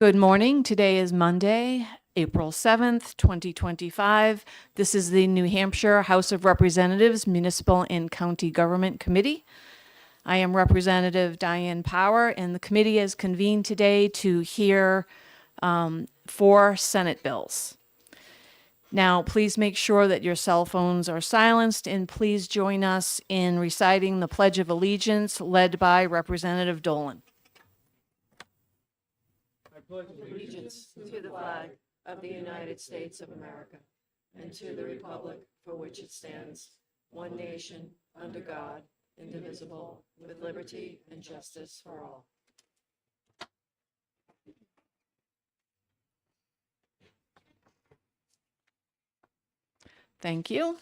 Good morning. Today is Monday, April 7th, 2025. This is the New Hampshire House of Representatives Municipal and County Government Committee. I am Representative Diane Power, and the committee is convened today to hear 4 Senate bills. Now, please make sure that your cell phones are silenced, and please join us in reciting the Pledge of Allegiance led by Representative Dolan. Allegiance to the flag of the United States of America and to the republic for which it stands, one nation, under God, indivisible, with liberty and justice for all. Thank you.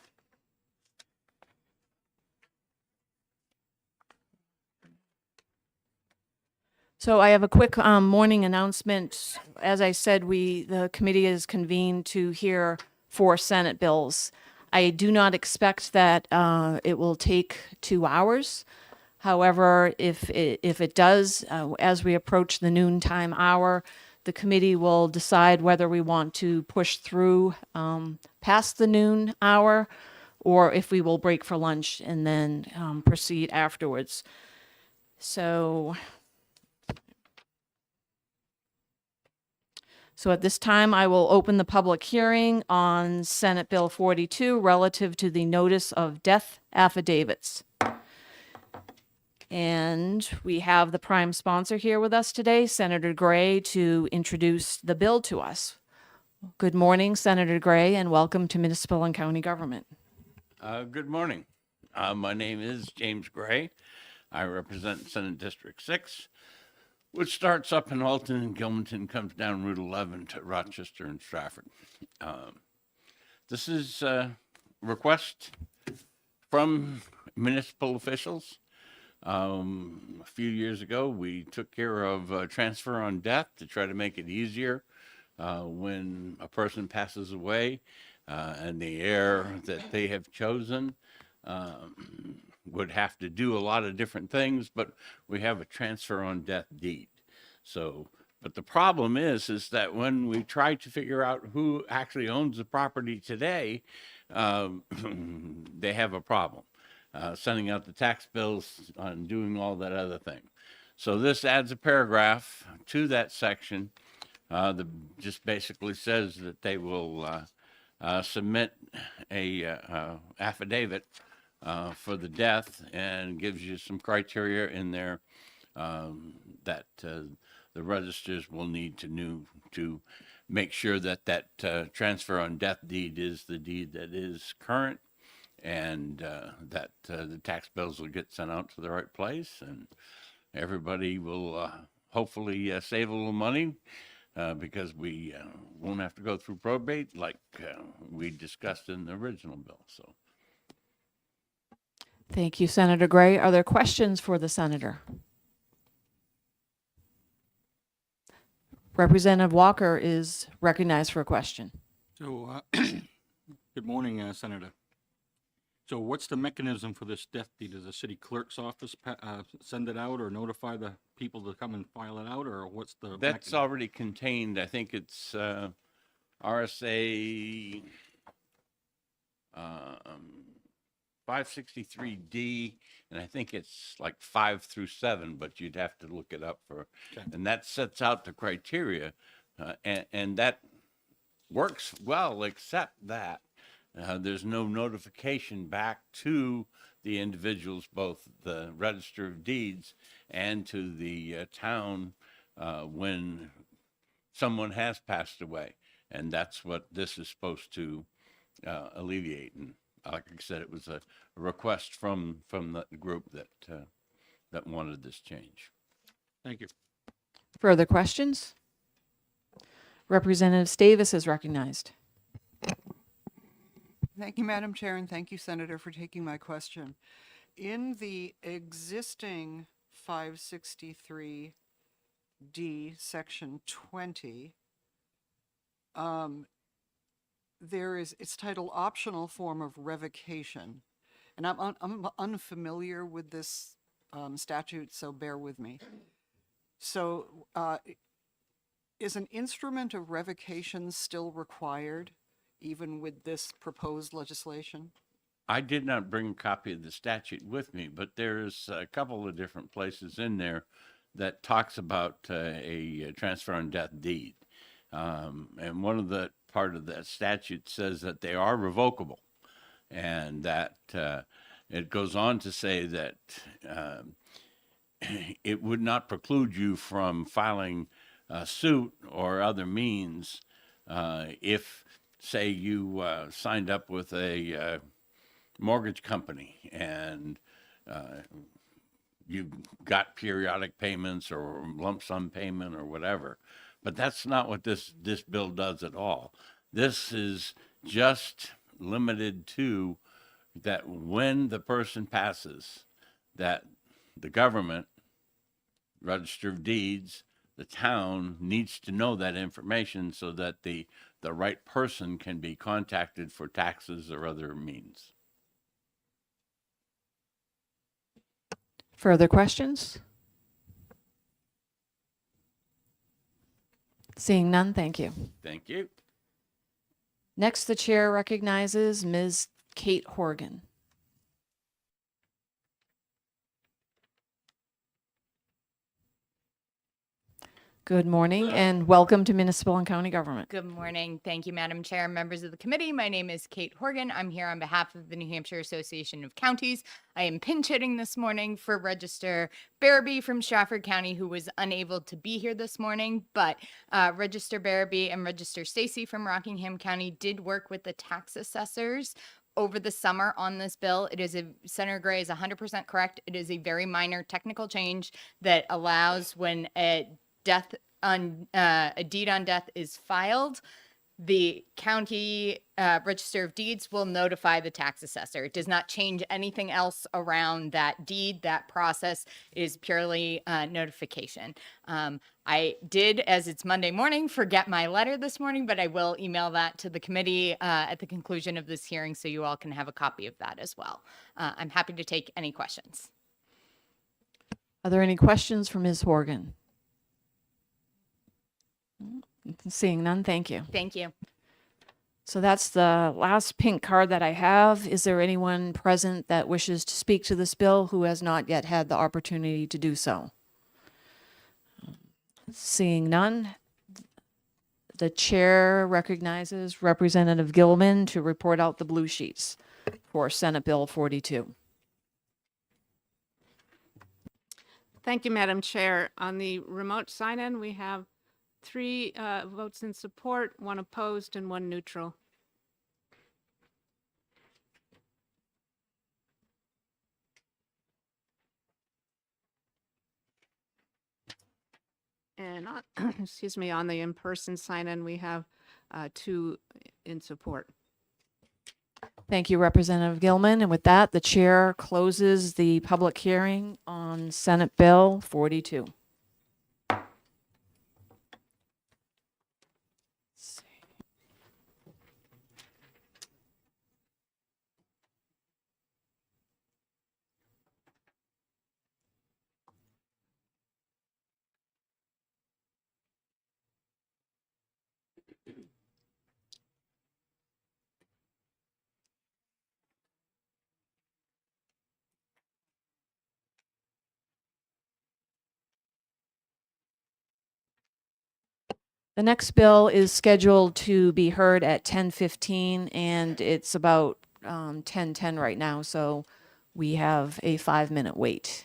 So I have a quick morning announcement. As I said, the committee is convened to hear 4 Senate bills. I do not expect that it will take 2 hours. However, if it does, as we approach the noontime hour, the committee will decide whether we want to push through past the noon hour, or if we will break for lunch and then proceed afterwards. So at this time, I will open the public hearing on Senate Bill 42 relative to the notice of death affidavits. And we have the prime sponsor here with us today, Senator Gray, to introduce the bill to us. Good morning, Senator Gray, and welcome to Municipal and County Government. Good morning. My name is James Gray. I represent Senate District 6, which starts up in Alton and Gilmanton, comes down Route 11 to Rochester and Stratford. This is a request from municipal officials. A few years ago, we took care of transfer on death to try to make it easier when a person passes away and the heir that they have chosen would have to do a lot of different things, but we have a transfer on death deed. So, but the problem is that when we try to figure out who actually owns the property today, they have a problem sending out the tax bills and doing all that other thing. So this adds a paragraph to that section that just basically says that they will submit a affidavit for the death, and gives you some criteria in there that the registers will need to make sure that transfer on death deed is the deed that is current, and that the tax bills will get sent out to the right place, and everybody will hopefully save a little money because we won't have to go through probate like we discussed in the original bill. So. Thank you, Senator Gray. Are there questions for the senator? Representative Walker is recognized for a question. So, good morning, Senator. So what's the mechanism for this death deed? Does the city clerk's office send it out or notify the people to come and file it out, or what's the That's mechanism? already contained. I think it's RSA 563D, and I think it's like 5 through 7, but you'd have to look it up for. Okay. And that sets out the criteria, and that works well, except that there's no notification back to the individuals, both the Register of Deeds and to the town when someone has passed away. And that's what this is supposed to alleviate. And like I said, it was a request from the group that wanted this change. Thank you. Further questions? Representative Stavis is recognized. Thank you, Madam Chair, and thank you, Senator, for taking my question. In the existing 563D, Section 20, it's titled Optional Form of Revocation. And I'm unfamiliar with this statute, so bear with me. So Is an instrument of revocation still required, even with this proposed legislation? I did not bring a copy of the statute with me, but there's a couple of different places in there that talks about a transfer on death deed. And one of the part of that statute says that they are revocable, and that it goes on to say that it would not preclude you from filing a suit or other means if, say, you signed up with a mortgage company and you got periodic payments or lump sum payment or whatever. But that's not what this bill does at all. This is just limited to that when the person passes, that the government, Register of Deeds, the town needs to know that information so that the right person can be contacted for taxes or other means. Further questions? Seeing none, thank you. Thank you. Next, the chair recognizes Ms. Kate Horgan. Good morning and welcome to Municipal and County Government. Good morning. Thank you, Madam Chair, members of the committee. My name is Kate Horgan. I'm here on behalf of the New Hampshire Association of Counties. I am pinch hitting this morning for Register Barabee from Stratford County, who was unable to be here this morning, but Register Barabee and Register Stacy from Rockingham County did work with the tax assessors over the summer on this bill. It is Senator Gray is 100% correct. It is a very minor technical change that allows when a deed on death is filed, the county register of deeds will notify the tax assessor. It does not change anything else around that deed. That process is purely notification. I did, as it's Monday morning, forget my letter this morning, but I will email that to the committee at the conclusion of this hearing so you all can have a copy of that as well. I'm happy to take any questions. Are there any questions for Ms. Horgan? Seeing none, thank you. Thank you. So that's the last pink card that I have. Is there anyone present that wishes to speak to this bill who has not yet had the opportunity to do so? Seeing none, the chair recognizes Representative Gilman to report out the blue sheets for Senate Bill 42. Thank you, Madam Chair. On the remote sign-in, we have 3 votes in support, 1 opposed, and 1 neutral. And on, excuse me, on the in-person sign-in, we have 2 in support. Thank you, Representative Gilman. And with that, the chair closes the public hearing on Senate Bill 42. The next bill is scheduled to be heard at 10:15, and it's about 10:10 right now, so we have a 5-minute wait.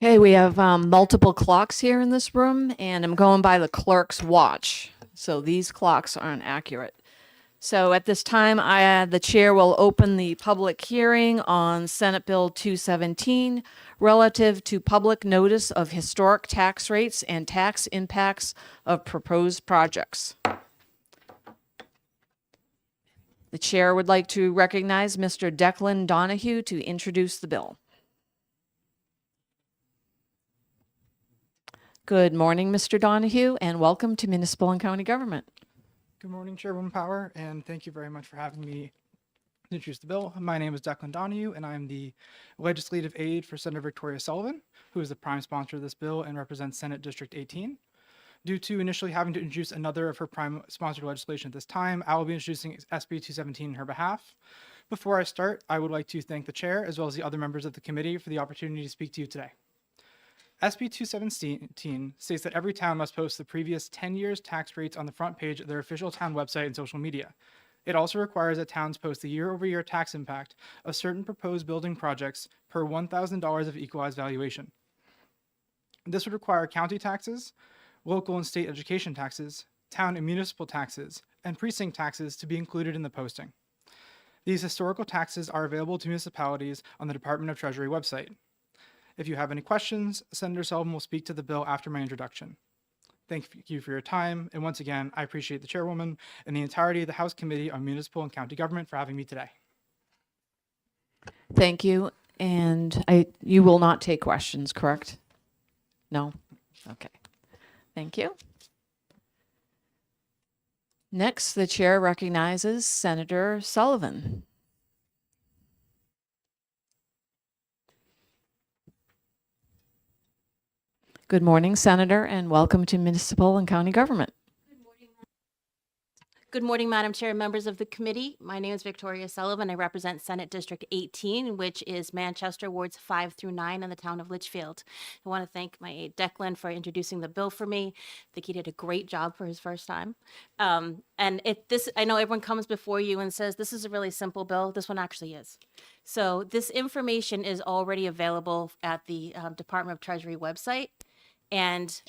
Okay, we have multiple clocks here in this room, and I'm going by the clerk's watch. So these clocks aren't accurate. So at this time, the chair will open the public hearing on Senate Bill 217 relative to public notice of historic tax rates and tax impacts of proposed projects. The chair would like to recognize Mr. Declan Donahue to introduce the bill. Good morning, Mr. Donahue, and welcome to Municipal and County Government. Good morning, Chairwoman Power, and thank you very much for having me introduce the bill. My name is Declan Donahue, and I'm the legislative aide for Senator Victoria Sullivan, who is the prime sponsor of this bill and represents Senate District 18. Due to initially having to introduce another of her prime sponsored legislation at this time, I will be introducing SB 217 on her behalf. Before I start, I would like to thank the chair as well as the other members of the committee for the opportunity to speak to you today. SB 217 states that every town must post the previous 10 years' tax rates on the front page of their official town website and social media. It also requires that towns post the year-over-year tax impact of certain proposed building projects per $1,000 of equalized valuation. This would require county taxes, local and state education taxes, town and municipal taxes, and precinct taxes to be included in the posting. These historical taxes are available to municipalities on the Department of Treasury website. If you have any questions, Senator Sullivan will speak to the bill after my introduction. Thank you for your time, and once again, I appreciate the chairwoman and the entirety of the House Committee on Municipal and County Government for having me today. Thank you. And you will not take questions, correct? No? Okay. Thank you. Next, the chair recognizes Senator Sullivan. Good morning, Senator, and welcome to Municipal and County Government. Good morning, Madam Chair, members of the committee. My name is Victoria Sullivan. I represent Senate District 18, which is Manchester wards 5 through 9 in the town of Litchfield. I want to thank my aide Declan for introducing the bill for me. I think he did a great job for his first time. I know everyone comes before you and says, this is a really simple bill. This one actually is. So this information is already available at the Department of Treasury website. And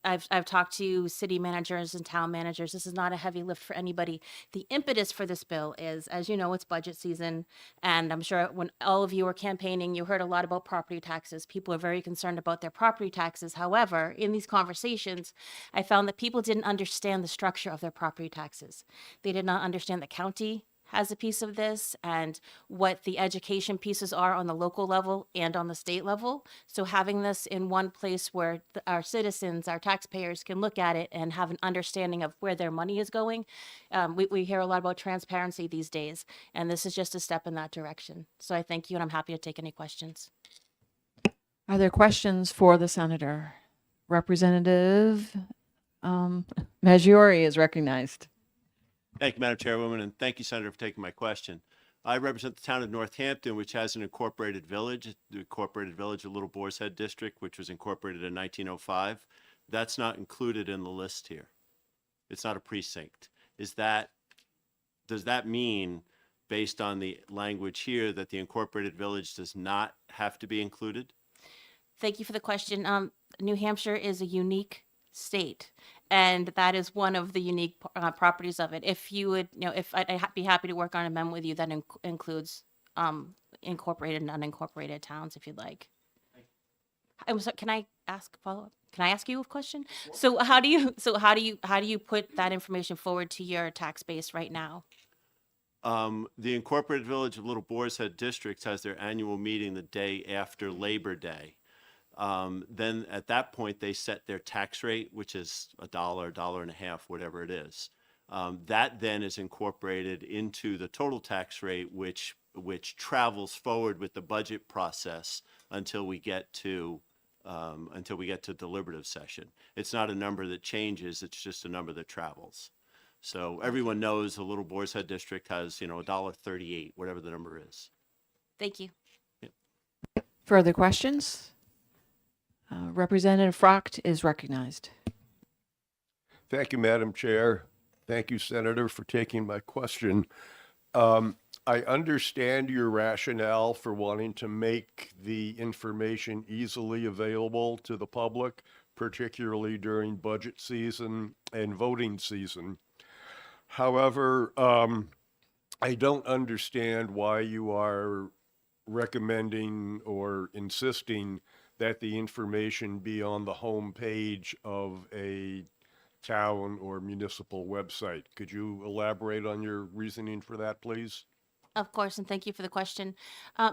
I've talked to city managers and town managers. This is not a heavy lift for anybody. The impetus for this bill is, as you know, it's budget season. And I'm sure when all of you were campaigning, you heard a lot about property taxes. People are very concerned about their property taxes. However, in these conversations, I found that people didn't understand the structure of their property taxes. They did not understand the county has a piece of this and what the education pieces are on the local level and on the state level. So having this in one place where our citizens, our taxpayers can look at it and have an understanding of where their money is going. We hear a lot about transparency these days, and this is just a step in that direction. So I thank you, and I'm happy to take any questions. Are there questions for the senator? Representative Maggiore is recognized. Thank you, Madam Chairwoman, and thank you, Senator, for taking my question. I represent the town of Northampton, which has an incorporated village, the incorporated village of Little Boar's Head District, which was incorporated in 1905. That's not included in the list here. It's not a precinct. Does that mean, based on the language here, that the incorporated village does not have to be included? Thank you for the question. New Hampshire is a unique state, and that is one of the unique properties of it. If you would, if I'd be happy to work on an amendment with you that includes incorporated and unincorporated towns, if you'd like. Can I ask follow up? Can I ask you a question? So how do you put that information forward to your tax base right now? The incorporated village of Little Boar's Head District has their annual meeting the day after Labor Day. Then at that point, they set their tax rate, which is $1, $1.50, whatever it is. That then is incorporated into the total tax rate, which travels forward with the budget process until we get to deliberative session. It's not a number that changes; it's just a number that travels. So everyone knows the Little Boar's Head District has, $1.38, whatever the number is. Thank you. Further questions? Representative Frocht is recognized. Thank you, Madam Chair. Thank you, Senator, for taking my question. I understand your rationale for wanting to make the information easily available to the public, particularly during budget season and voting season. However, I don't understand why you are recommending or insisting that the information be on the home page of a town or municipal website. Could you elaborate on your reasoning for that, please? Of course, and thank you for the question.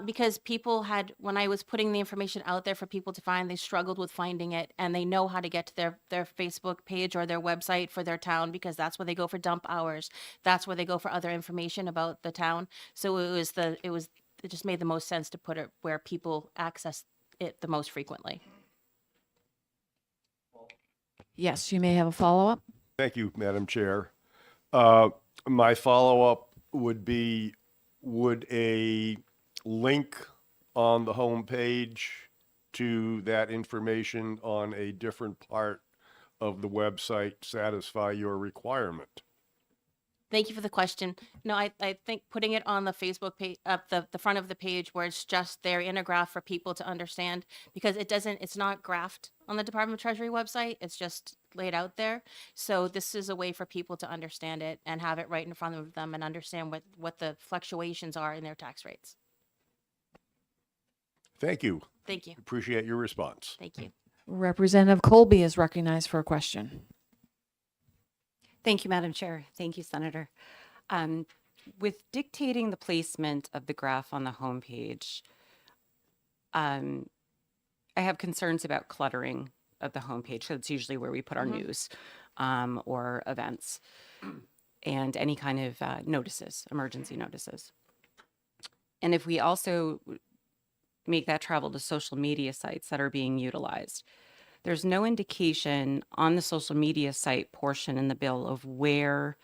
Because people had, when I was putting the information out there for people to find, they struggled with finding it, and they know how to get to their Facebook page or their website for their town because that's where they go for dump hours. That's where they go for other information about the town. So it just made the most sense to put it where people access it the most frequently. Yes, you may have a follow-up. Thank you, Madam Chair. My follow-up would be, would a link on the home page to that information on a different part of the website satisfy your requirement? Thank you for the question. No, I think putting it on the Facebook page, the front of the page where it's just there in a graph for people to understand, because it's not graphed on the Department of Treasury website. It's just laid out there. So this is a way for people to understand it and have it right in front of them and understand what the fluctuations are in their tax rates. Thank you. Thank you. Appreciate your response. Thank you. Representative Colby is recognized for a question. Thank you, Madam Chair. Thank you, Senator. With dictating the placement of the graph on the homepage, I have concerns about cluttering of the homepage. So it's usually where we put our news or events and any kind of notices, emergency notices. And if we also make that travel to social media sites that are being utilized, there's no indication on the social media site portion in the bill of where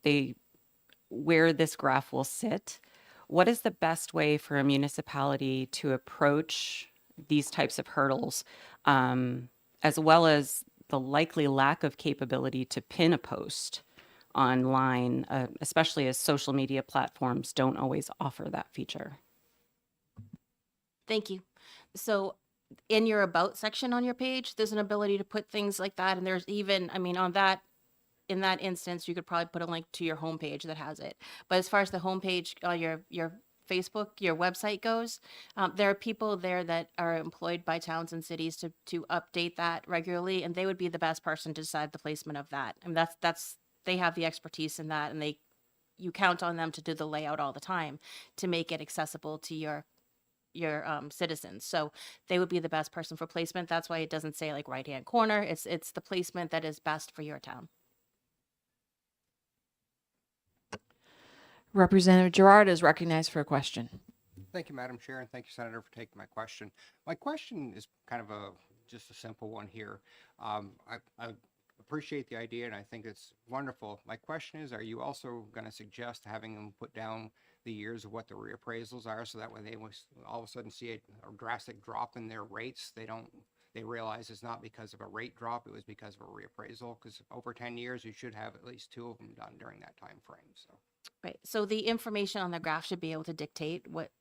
this graph will sit. What is the best way for a municipality to approach these types of hurdles, as well as the likely lack of capability to pin a post online, especially as social media platforms don't always offer that feature? Thank you. So in your about section on your page, there's an ability to put things like that. And there's even, I mean, in that instance, you could probably put a link to your homepage that has it. But as far as the homepage, your Facebook, your website goes, there are people there that are employed by towns and cities to update that regularly, and they would be the best person to decide the placement of that. I mean, they have the expertise in that, and you count on them to do the layout all the time to make it accessible to your citizens. So they would be the best person for placement. That's why it doesn't say like right-hand corner. It's the placement that is best for your town. Representative Gerard is recognized for a question. Thank you, Madam Chair, and thank you, Senator, for taking my question. My question is kind of just a simple one here. I appreciate the idea, and I think it's wonderful. My question is, are you also going to suggest having them put down the years of what the reappraisals are, so that when they all of a sudden see a drastic drop in their rates, they realize it's not because of a rate drop, it was because of a reappraisal? Because over 10 years, you should have at least 2 of them done during that time frame. So. Right. So the information on the graph should be able to dictate what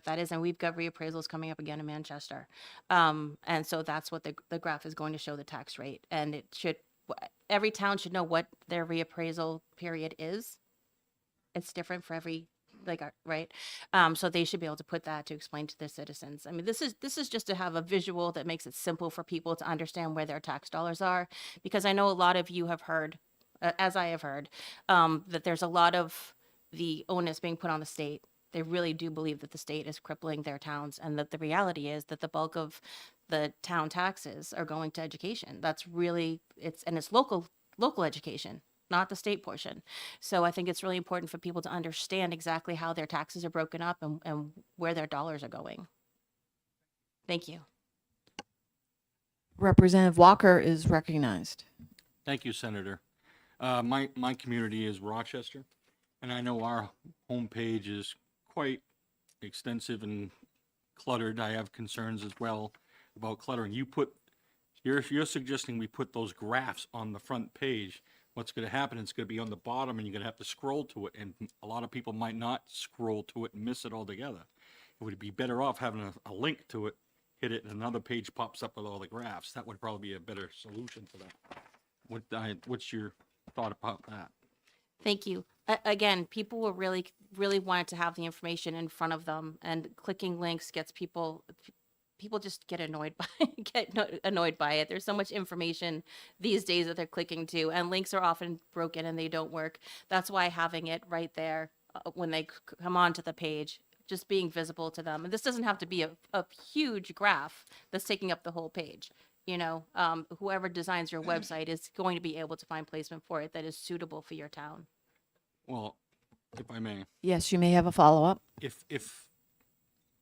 that is. And we've got reappraisals coming up again in Manchester. And so that's what the graph is going to show, the tax rate. And every town should know what their reappraisal period is. It's different for every, right? So they should be able to put that to explain to their citizens. I mean, this is just to have a visual that makes it simple for people to understand where their tax dollars are, because I know a lot of you have heard, as I have heard, that there's a lot of the onus being put on the state. They really do believe that the state is crippling their towns, and that the reality is that the bulk of the town taxes are going to education. That's really, it's local education, not the state portion. So I think it's really important for people to understand exactly how their taxes are broken up and where their dollars are going. Thank you. Representative Walker is recognized. Thank you, Senator. My community is Rochester, and I know our homepage is quite extensive and cluttered. I have concerns as well about cluttering. You're suggesting we put those graphs on the front page. what's going to happen, it's going to be on the bottom and you're going to have to scroll to it. And a lot of people might not scroll to it and miss it altogether. It would be better off having a link to it, hit it, and another page pops up with all the graphs. That would probably be a better solution for that. What's your thought about that? Thank you. Again, people will really wanted to have the information in front of them, and clicking links gets people just get annoyed by annoyed by it. There's so much information these days that they're clicking to, and links are often broken and they don't work. That's why having it right there when they come onto the page, just being visible to them. And this doesn't have to be a huge graph that's taking up the whole page. You know, whoever designs your website is going to be able to find placement for it that is suitable for your town. Well, if I may, Yes, you may have a follow-up. if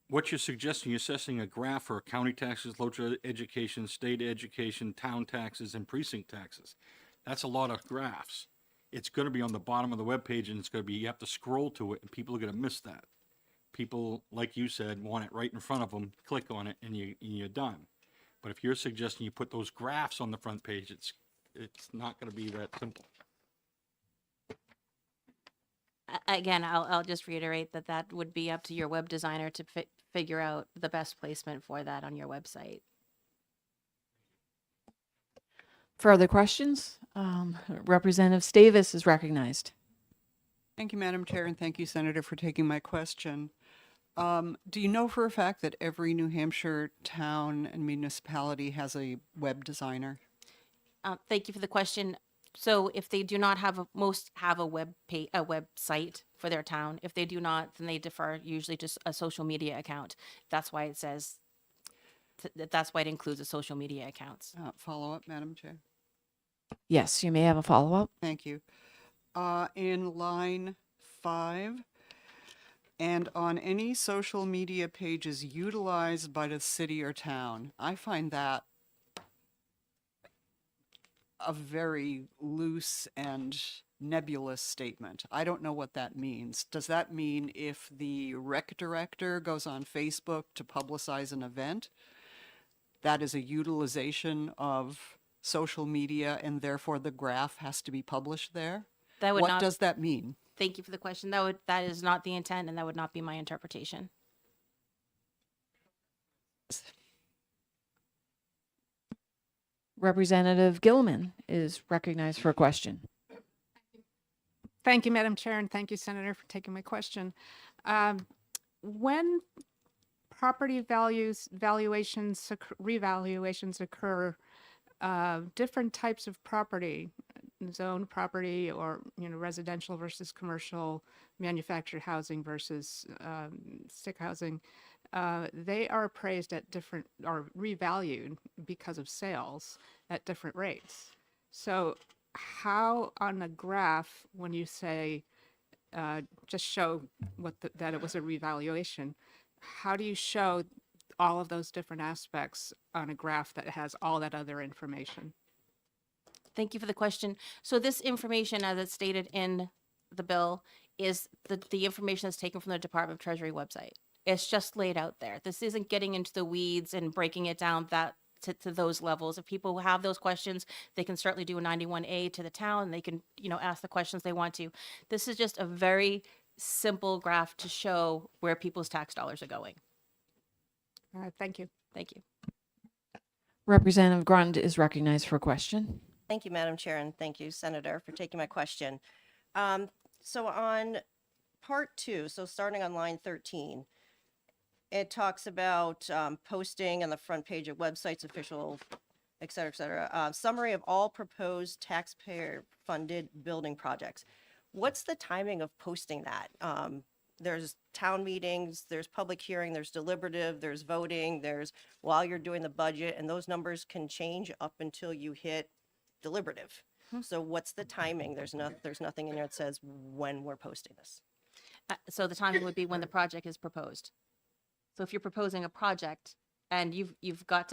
what you're suggesting, you're assessing a graph for county taxes, local education, state education, town taxes, and precinct taxes. That's a lot of graphs. It's going to be on the bottom of the webpage, and it's going to be, you have to scroll to it, and people are going to miss that. People, like you said, want it right in front of them, click on it, and you're done. But if you're suggesting you put those graphs on the front page, it's not going to be that simple. Again, I'll just reiterate that would be up to your web designer to figure out the best placement for that on your website. Further questions? Representative Stavis is recognized. Thank you, Madam Chair, and thank you, Senator, for taking my question. Do you know for a fact that every New Hampshire town and municipality has a web designer? Thank you for the question. So if they do not have most have a website for their town. If they do not, then they defer usually to a social media account. That's why it says, that's why it includes the social media accounts. Follow up, Madam Chair. Yes, you may have a follow-up. Thank you. In line 5, and on any social media pages utilized by the city or town, I find that a very loose and nebulous statement. I don't know what that means. Does that mean if the rec director goes on Facebook to publicize an event, that is a utilization of social media and therefore the graph has to be published there? That would What not, does that mean? Thank you for the question. That is not the intent, and that would not be my interpretation. Representative Gilman is recognized for a question. Thank you, Madam Chair, and thank you, Senator, for taking my question. When property revaluations occur, different types of property, zone property, or residential versus commercial, manufactured housing versus stick housing, they are appraised at different, or revalued because of sales at different rates. So how on a graph, when you say just show that it was a revaluation, how do you show all of those different aspects on a graph that has all that other information? Thank you for the question. So this information, as it's stated in the bill, is the information that's taken from the Department of Treasury website. It's just laid out there. This isn't getting into the weeds and breaking it down to those levels. If people have those questions, they can certainly do a 91A to the town. They can, ask the questions they want to. This is just a very simple graph to show where people's tax dollars are going. Thank you. Thank you. Representative Grund is recognized for a question. Thank you, Madam Chair, and thank you, Senator, for taking my question. So on part 2, so starting on line 13, it talks about posting on the front page of websites, official, et cetera, summary of all proposed taxpayer-funded building projects. What's the timing of posting that? There's town meetings, there's public hearing, there's deliberative, there's voting, there's while you're doing the budget, and those numbers can change up until you hit deliberative. So what's the timing? There's nothing in there that says when we're posting this. So the timing would be when the project is proposed. So if you're proposing a project and you've got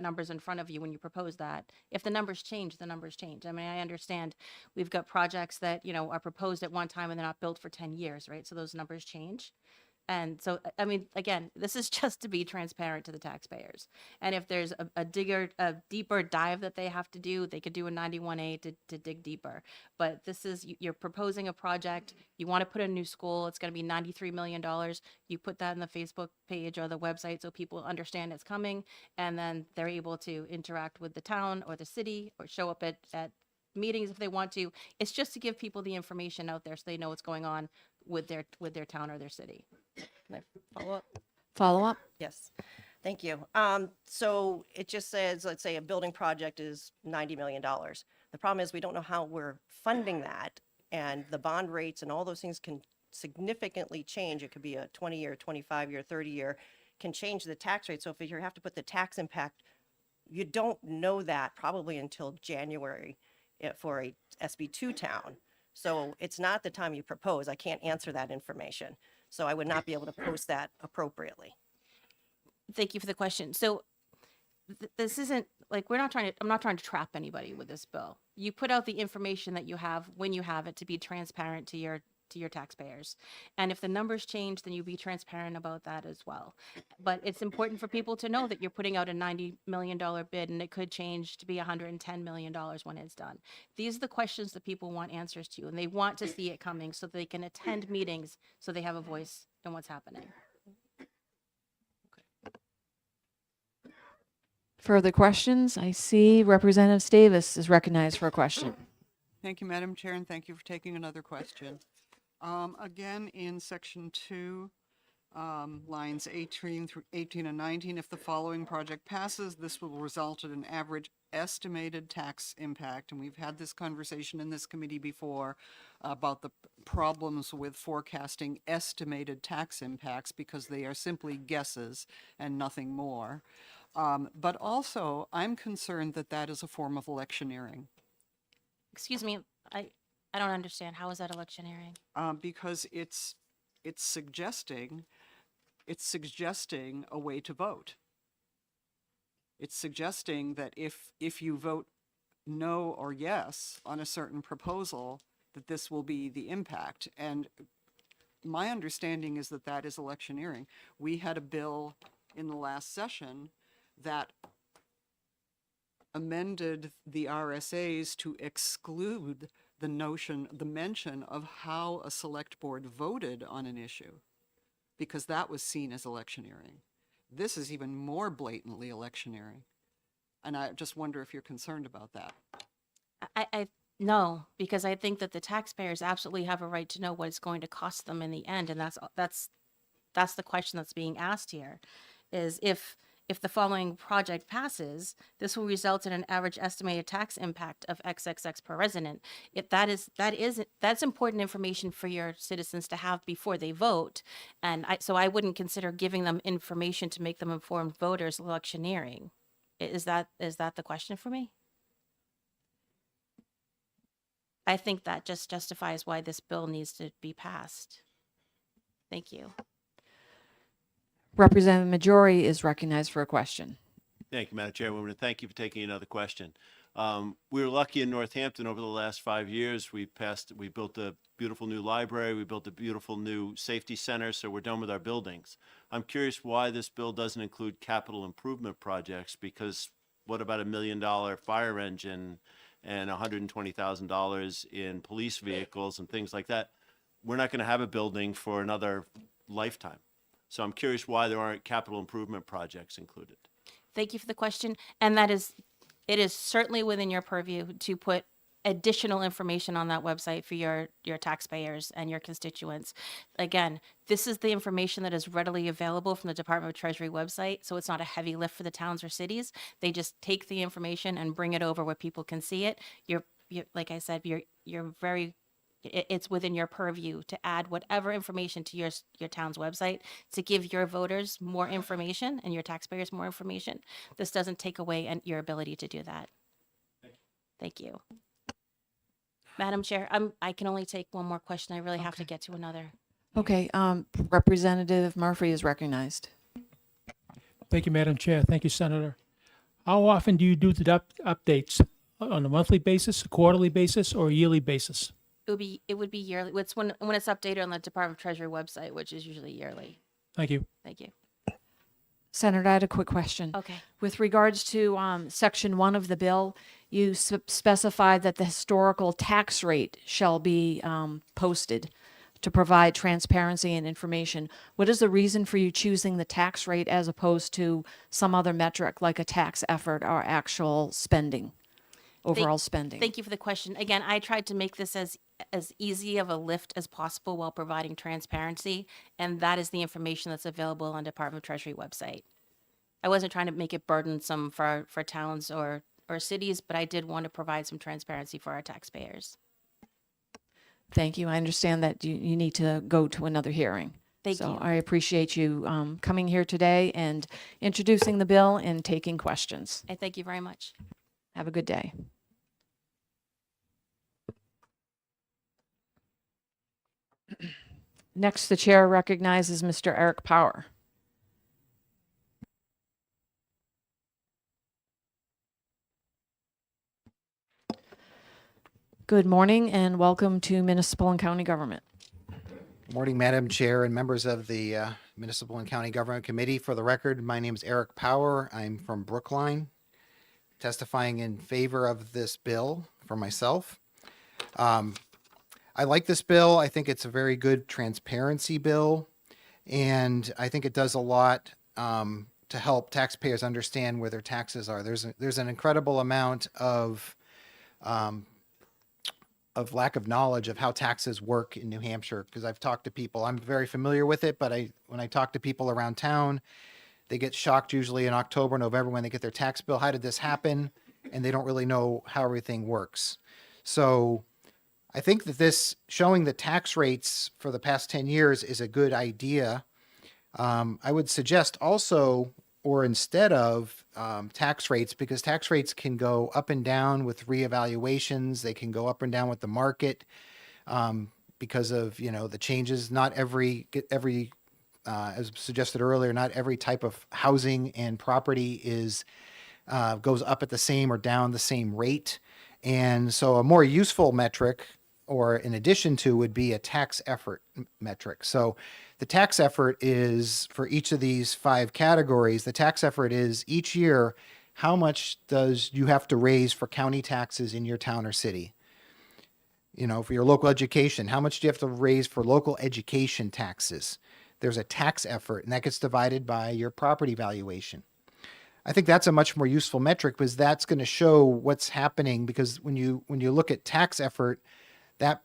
numbers in front of you when you propose that. If the numbers change, the numbers change. I mean, I understand we've got projects that, are proposed at one time and they're not built for 10 years, right? So those numbers change. And so, I mean, again, this is just to be transparent to the taxpayers. And if there's a deeper dive that they have to do, they could do a 91A to dig deeper. But this is, you're proposing a project, you want to put a new school, it's going to be $93 million. You put that in the Facebook page or the website so people understand it's coming, and then they're able to interact with the town or the city or show up at meetings if they want to. It's just to give people the information out there so they know what's going on with their town or their city. Can I follow up? Follow up? Yes, thank you. So it just says, let's say a building project is $90 million. The problem is we don't know how we're funding that, and the bond rates and all those things can significantly change. It could be a 20-year, 25-year, 30-year, can change the tax rate. So if you have to put the tax impact, you don't know that probably until January for a SB2 town. So it's not the time you propose. I can't answer that information. So I would not be able to post that appropriately. Thank you for the question. So this isn't like, I'm not trying to trap anybody with this bill. You put out the information that you have when you have it to be transparent to your taxpayers. And if the numbers change, then you be transparent about that as well. But it's important for people to know that you're putting out a $90 million bid, and it could change to be $110 million when it's done. These are the questions that people want answers to, and they want to see it coming so they can attend meetings so they have a voice in what's happening. Further questions? I see Representative Davis is recognized for a question. Thank you, Madam Chair, and thank you for taking another question. Again, in section 2, lines 18 and 19, if the following project passes, this will result in an average estimated tax impact. And we've had this conversation in this committee before about the problems with forecasting estimated tax impacts because they are simply guesses and nothing more. But also, I'm concerned that that is a form of electioneering. Excuse me, I don't understand. How is that electioneering? Because it's suggesting a way to vote. It's suggesting that if you vote no or yes on a certain proposal, that this will be the impact. And my understanding is that that is electioneering. We had a bill in the last session that amended the RSAs to exclude the mention of how a select board voted on an issue, because that was seen as electioneering. This is even more blatantly electioneering. And I just wonder if you're concerned about that. I no, because I think that the taxpayers absolutely have a right to know what it's going to cost them in the end, and that's the question that's being asked here, is if the following project passes, this will result in an average estimated tax impact of XXX per resident. That's important information for your citizens to have before they vote, and so I wouldn't consider giving them information to make them informed voters electioneering. Is that the question for me? I think that just justifies why this bill needs to be passed. Thank you. Representative Majori is recognized for a question. Thank you, Madam Chairwoman, and thank you for taking another question. We were lucky in Northampton over the last 5 years. We built a beautiful new library. We built a beautiful new safety center, so we're done with our buildings. I'm curious why this bill doesn't include capital improvement projects, because what about $1 million fire engine and $120,000 in police vehicles and things like that? We're not going to have a building for another lifetime. So I'm curious why there aren't capital improvement projects included. Thank you for the question. And it is certainly within your purview to put additional information on that website for your taxpayers and your constituents. Again, this is the information that is readily available from the Department of Treasury website, so it's not a heavy lift for the towns or cities. They just take the information and bring it over where people can see it. You're like I said, it's within your purview to add whatever information to your town's website to give your voters more information and your taxpayers more information. This doesn't take away your ability to do that. Thank you. Madam Chair, I can only take one more question. I really have to get to another. Okay, Representative Murphy is recognized. Thank you, Madam Chair. Thank you, Senator. How often do you do the updates? On a monthly basis, a quarterly basis, or a yearly basis? It would be yearly. It's when it's updated on the Department of Treasury website, which is usually yearly. Thank you. Thank you. Senator, I had a quick question. Okay. With regards to Section 1 of the bill, you specified that the historical tax rate shall be posted to provide transparency and information. What is the reason for you choosing the tax rate as opposed to some other metric like a tax effort or actual spending, overall spending? Thank you for the question. Again, I tried to make this as easy of a lift as possible while providing transparency, and that is the information that's available on Department of Treasury website. I wasn't trying to make it burdensome for towns or cities, but I did want to provide some transparency for our taxpayers. Thank you. I understand that you need to go to another hearing. Thank So you. I appreciate you coming here today and introducing the bill and taking questions. I thank you very much. Have a good day. Next, the chair recognizes Mr. Eric Power. Good morning and welcome to Municipal and County Government. Morning, Madam Chair and members of the Municipal and County Government Committee. For the record, my name is Eric Power. I'm from Brookline, testifying in favor of this bill for myself. I like this bill. I think it's a very good transparency bill, and I think it does a lot to help taxpayers understand where their taxes are. There's an incredible amount of lack of knowledge of how taxes work in New Hampshire, because I've talked to people. I'm very familiar with it, but when I talk to people around town, they get shocked usually in October, November when they get their tax bill. How did this happen? And they don't really know how everything works. So I think that this showing the tax rates for the past 10 years is a good idea. I would suggest also, or instead of tax rates, because tax rates can go up and down with reevaluations. They can go up and down with the market because of, the changes. Not every, as suggested earlier, not every type of housing and property goes up at the same or down the same rate. And so a more useful metric, or in addition to, would be a tax effort metric. So the tax effort is, for each of these 5 categories, the tax effort is each year, how much does you have to raise for county taxes in your town or city? For your local education, how much do you have to raise for local education taxes? There's a tax effort, and that gets divided by your property valuation. I think that's a much more useful metric, because that's going to show what's happening, because when you look at tax effort, that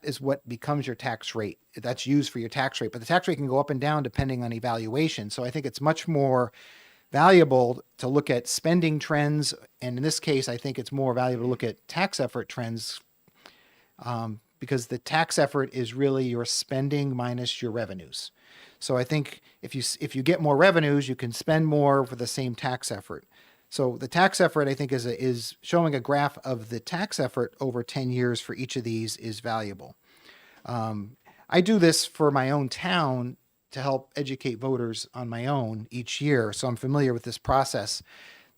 is what becomes your tax rate. That's used for your tax rate, but the tax rate can go up and down depending on evaluation. So I think it's much more valuable to look at spending trends, and in this case, I think it's more valuable to look at tax effort trends, because the tax effort is really your spending minus your revenues. So I think if you get more revenues, you can spend more for the same tax effort. So the tax effort, I think, is showing a graph of the tax effort over 10 years for each of these is valuable. I do this for my own town to help educate voters on my own each year, so I'm familiar with this process.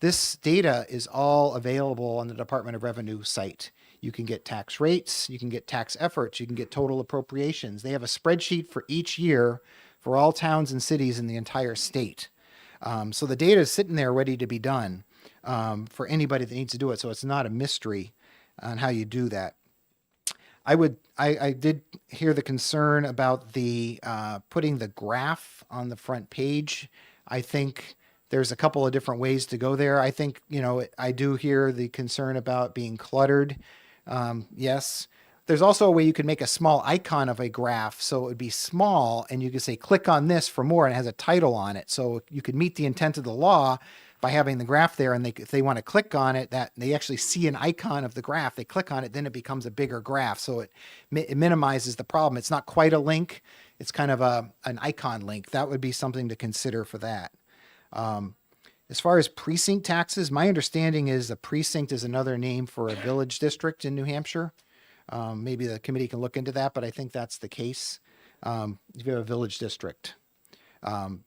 This data is all available on the Department of Revenue site. You can get tax rates, you can get tax efforts, you can get total appropriations. They have a spreadsheet for each year for all towns and cities in the entire state. So the data is sitting there ready to be done for anybody that needs to do it. So it's not a mystery on how you do that. I did hear the concern about the putting the graph on the front page. I think there's a couple of different ways to go there. I think, I do hear the concern about being cluttered. Yes. There's also a way you could make a small icon of a graph, so it would be small, and you could say, click on this for more, and it has a title on it. So you could meet the intent of the law by having the graph there, and if they want to click on it, that they actually see an icon of the graph, they click on it, then it becomes a bigger graph. So it minimizes the problem. It's not quite a link. It's kind of an icon link. That would be something to consider for that. As far as precinct taxes, my understanding is a precinct is another name for a village district in New Hampshire. Maybe the committee can look into that, but I think that's the case. If you have a village district,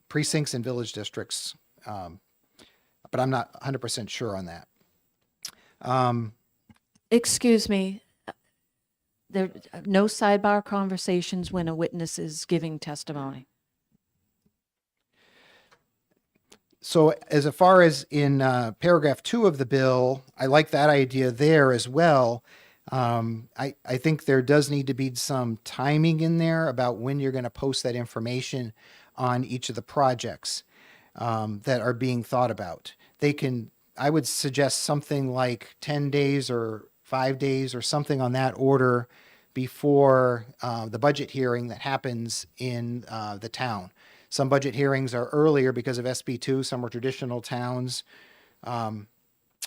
precincts and village districts, but I'm not 100% sure on that. Excuse me. There, no sidebar conversations when a witness is giving testimony. So as far as in paragraph 2 of the bill, I like that idea there as well. I think there does need to be some timing in there about when you're going to post that information on each of the projects that are being thought about. I would suggest something like 10 days or 5 days or something on that order before the budget hearing that happens in the town. Some budget hearings are earlier because of SB2, some are traditional towns.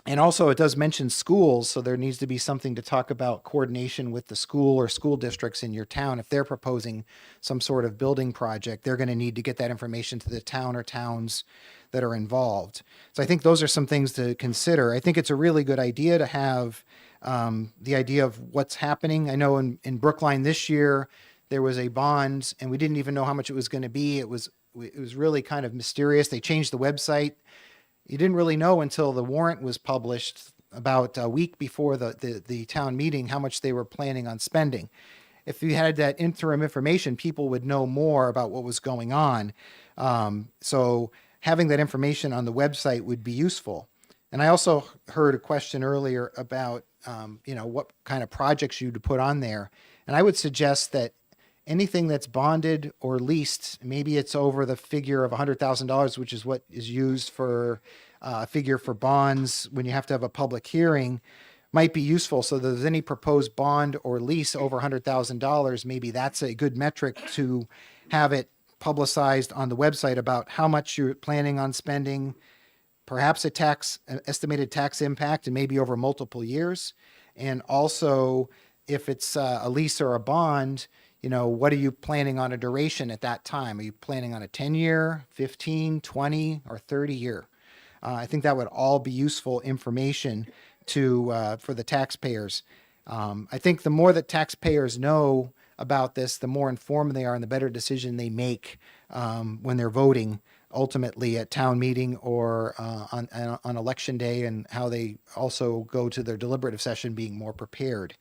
And also, it does mention schools, so there needs to be something to talk about coordination with the school or school districts in your town. If they're proposing some sort of building project, they're going to need to get that information to the town or towns that are involved. So I think those are some things to consider. I think it's a really good idea to have the idea of what's happening. I know in Brookline this year, there was a bond, and we didn't even know how much it was going to be. It was really kind of mysterious. They changed the website. You didn't really know until the warrant was published about a week before the town meeting how much they were planning on spending. If you had that interim information, people would know more about what was going on. So having that information on the website would be useful. And I also heard a question earlier about, what kind of projects you'd put on there. And I would suggest that anything that's bonded or leased, maybe it's over the figure of $100,000, which is what is used for a figure for bonds when you have to have a public hearing, might be useful. So if there's any proposed bond or lease over $100,000, maybe that's a good metric to have it publicized on the website about how much you're planning on spending, perhaps an estimated tax impact, and maybe over multiple years. And also, if it's a lease or a bond, what are you planning on a duration at that time? Are you planning on a 10-year, 15, 20, or 30-year? I think that would all be useful information for the taxpayers. I think the more that taxpayers know about this, the more informed they are and the better decision they make when they're voting ultimately at town meeting or on election day, and how they also go to their deliberative session being more prepared.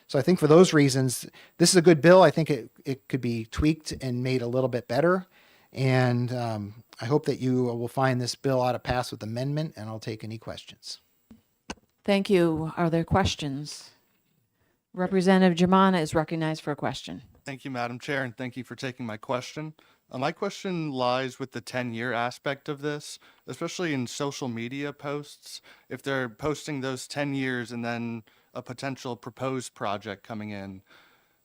So I think for those reasons, this is a good bill. I think it could be tweaked and made a little bit better. And I hope that you will find this bill ought to pass with amendment, and I'll take any questions. Thank you. Are there questions? Representative Germana is recognized for a question. Thank you, Madam Chair, and thank you for taking my question. My question lies with the 10-year aspect of this, especially in social media posts. If they're posting those 10 years and then a potential proposed project coming in,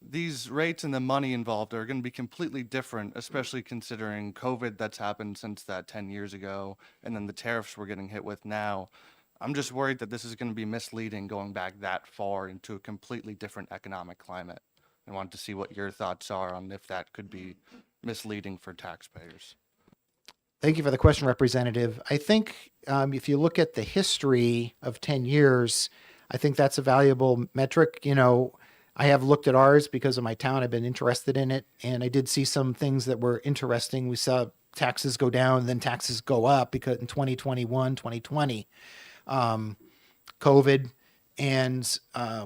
these rates and the money involved are going to be completely different, especially considering COVID that's happened since that 10 years ago, and then the tariffs we're getting hit with now. I'm just worried that this is going to be misleading going back that far into a completely different economic climate. I wanted to see what your thoughts are on if that could be misleading for taxpayers. Thank you for the question, Representative. I think if you look at the history of 10 years, I think that's a valuable metric. I have looked at ours because of my town. I've been interested in it, and I did see some things that were interesting. We saw taxes go down and then taxes go up because in 2021, 2020, COVID, and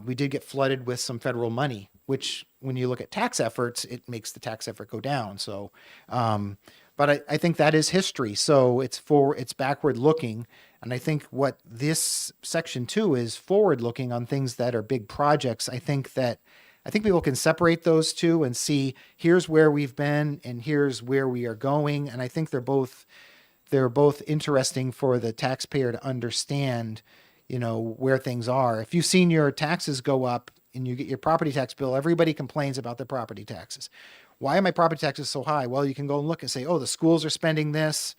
we did get flooded with some federal money, which when you look at tax efforts, it makes the tax effort go down. So, but I think that is history. So it's backward looking. And I think what this section 2 is forward looking on things that are big projects. I think people can separate those two and see here's where we've been and here's where we are going. And I think they're both interesting for the taxpayer to understand, where things are. If you've seen your taxes go up and you get your property tax bill, everybody complains about their property taxes. Why are my property taxes so high? Well, you can go and look and say, oh, the schools are spending this.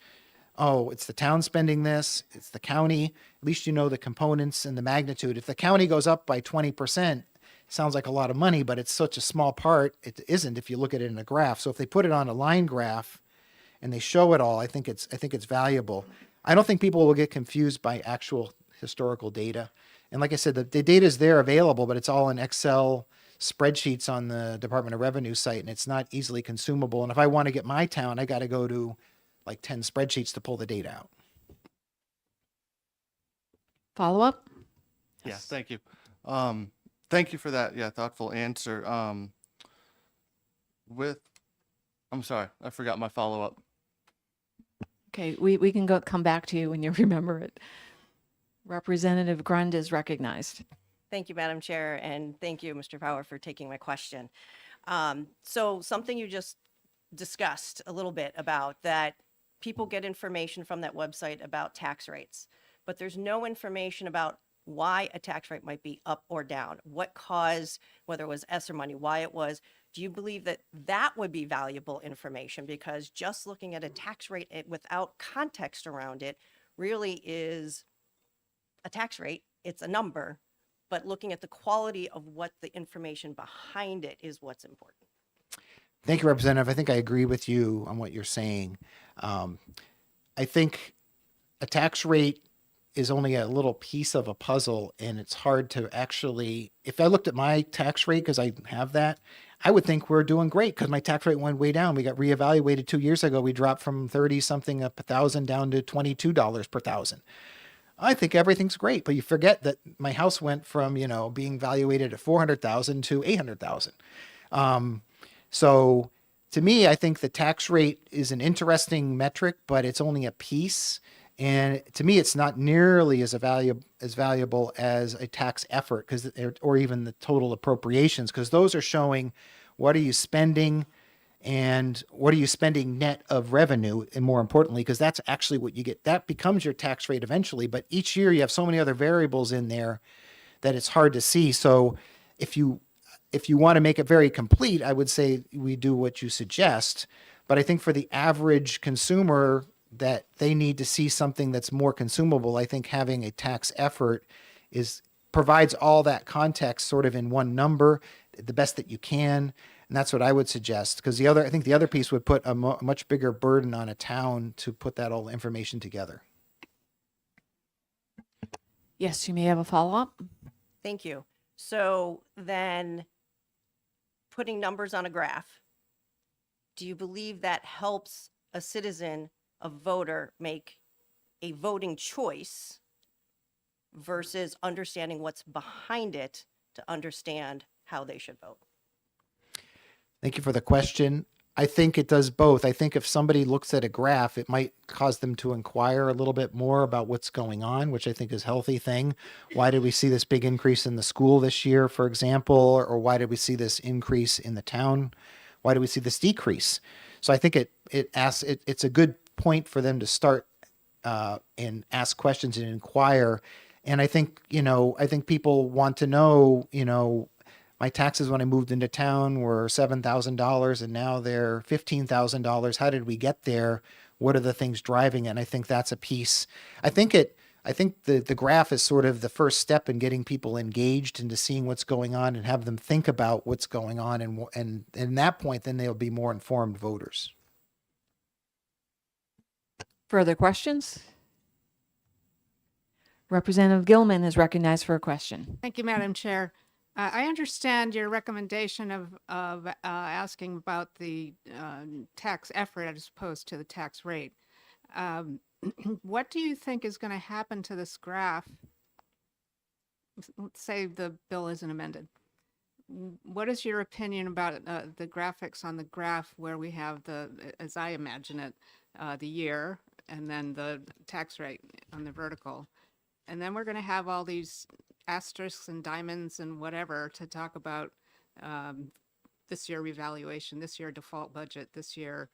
Oh, it's the town spending this. It's the county. At least you know the components and the magnitude. If the county goes up by 20%, sounds like a lot of money, but it's such a small part. It isn't if you look at it in a graph. So if they put it on a line graph and they show it all, I think it's valuable. I don't think people will get confused by actual historical data. And like I said, the data is there available, but it's all in Excel spreadsheets on the Department of Revenue site, and it's not easily consumable. And if I want to get my town, I got to go to like 10 spreadsheets to pull the data out. Follow up? Yeah, thank you. Thank you for that. Yeah, thoughtful answer. I'm sorry, I forgot my follow-up. Okay, we can come back to you when you remember it. Representative Grund is recognized. Thank you, Madam Chair, and thank you, Mr. Power, for taking my question. So something you just discussed a little bit about that people get information from that website about tax rates, but there's no information about why a tax rate might be up or down, what caused, whether it was ESSER money, why it was. Do you believe that that would be valuable information? Because just looking at a tax rate without context around it really is a tax rate. It's a number, but looking at the quality of what the information behind it is what's important. Thank you, Representative. I think I agree with you on what you're saying. I think a tax rate is only a little piece of a puzzle, and it's hard to actually, if I looked at my tax rate, because I have that, I would think we're doing great because my tax rate went way down. We got reevaluated 2 years ago. We dropped from 30 something a thousand down to $22 per thousand. I think everything's great, but you forget that my house went from, being valuated at 400,000 to 800,000. So to me, I think the tax rate is an interesting metric, but it's only a piece. And to me, it's not nearly as valuable as a tax effort, or even the total appropriations, because those are showing what are you spending and what are you spending net of revenue, and more importantly, because that's actually what you get. That becomes your tax rate eventually, but each year you have so many other variables in there that it's hard to see. So if you want to make it very complete, I would say we do what you suggest. But I think for the average consumer, that they need to see something that's more consumable. I think having a tax effort provides all that context sort of in one number, the best that you can. And that's what I would suggest. Because I think the other piece would put a much bigger burden on a town to put that all information together. Yes, you may have a follow-up. Thank you. So then putting numbers on a graph, do you believe that helps a citizen, a voter, make a voting choice versus understanding what's behind it to understand how they should vote? Thank you for the question. I think it does both. I think if somebody looks at a graph, it might cause them to inquire a little bit more about what's going on, which I think is a healthy thing. Why did we see this big increase in the school this year, for example? Or why did we see this increase in the town? Why do we see this decrease? So I think it's a good point for them to start and ask questions and inquire. And I think people want to know, my taxes when I moved into town were $7,000 and now they're $15,000. How did we get there? What are the things driving it? And I think that's a piece. I think the graph is sort of the first step in getting people engaged into seeing what's going on and have them think about what's going on. And at that point, then they'll be more informed voters. Further questions? Representative Gilman is recognized for a question. Thank you, Madam Chair. I understand your recommendation of asking about the tax effort as opposed to the tax rate. What do you think is going to happen to this graph? Let's say the bill isn't amended. What is your opinion about the graphics on the graph where we have as I imagine it, the year and then the tax rate on the vertical? And then we're going to have all these asterisks and diamonds and whatever to talk about this year revaluation, this year default budget, this year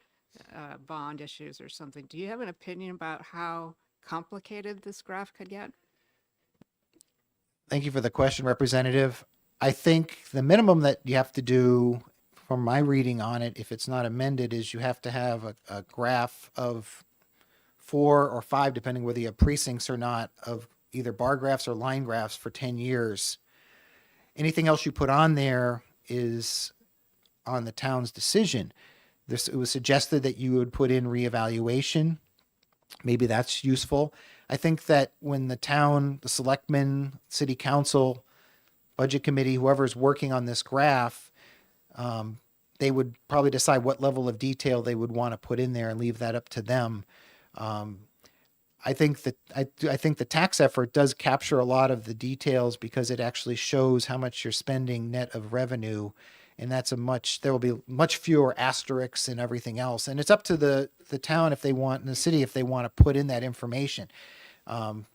bond issues or something. Do you have an opinion about how complicated this graph could get? Thank you for the question, Representative. I think the minimum that you have to do, from my reading on it, if it's not amended, is you have to have a graph of 4 or 5, depending whether you have precincts or not, of either bar graphs or line graphs for 10 years. Anything else you put on there is on the town's decision. It was suggested that you would put in reevaluation. Maybe that's useful. I think that when the town, the selectmen, city council, budget committee, whoever's working on this graph, they would probably decide what level of detail they would want to put in there and leave that up to them. I think that I think the tax effort does capture a lot of the details because it actually shows how much you're spending net of revenue, and there will be much fewer asterisks and everything else. And it's up to the town if they want, and the city if they want to put in that information.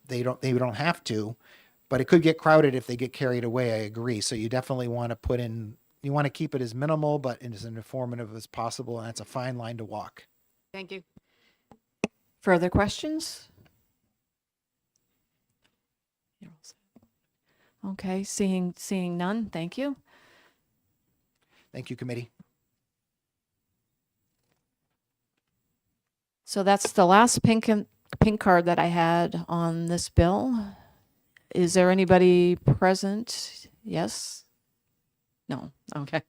They don't have to, but it could get crowded if they get carried away. I agree. So you definitely want to put in, you want to keep it as minimal, but as informative as possible. And that's a fine line to walk. Thank you. Further questions? You're all set. Okay, seeing none, thank you. Thank you, committee. So that's the last pink card that I had on this bill. Is there anybody present? Yes? No? Okay.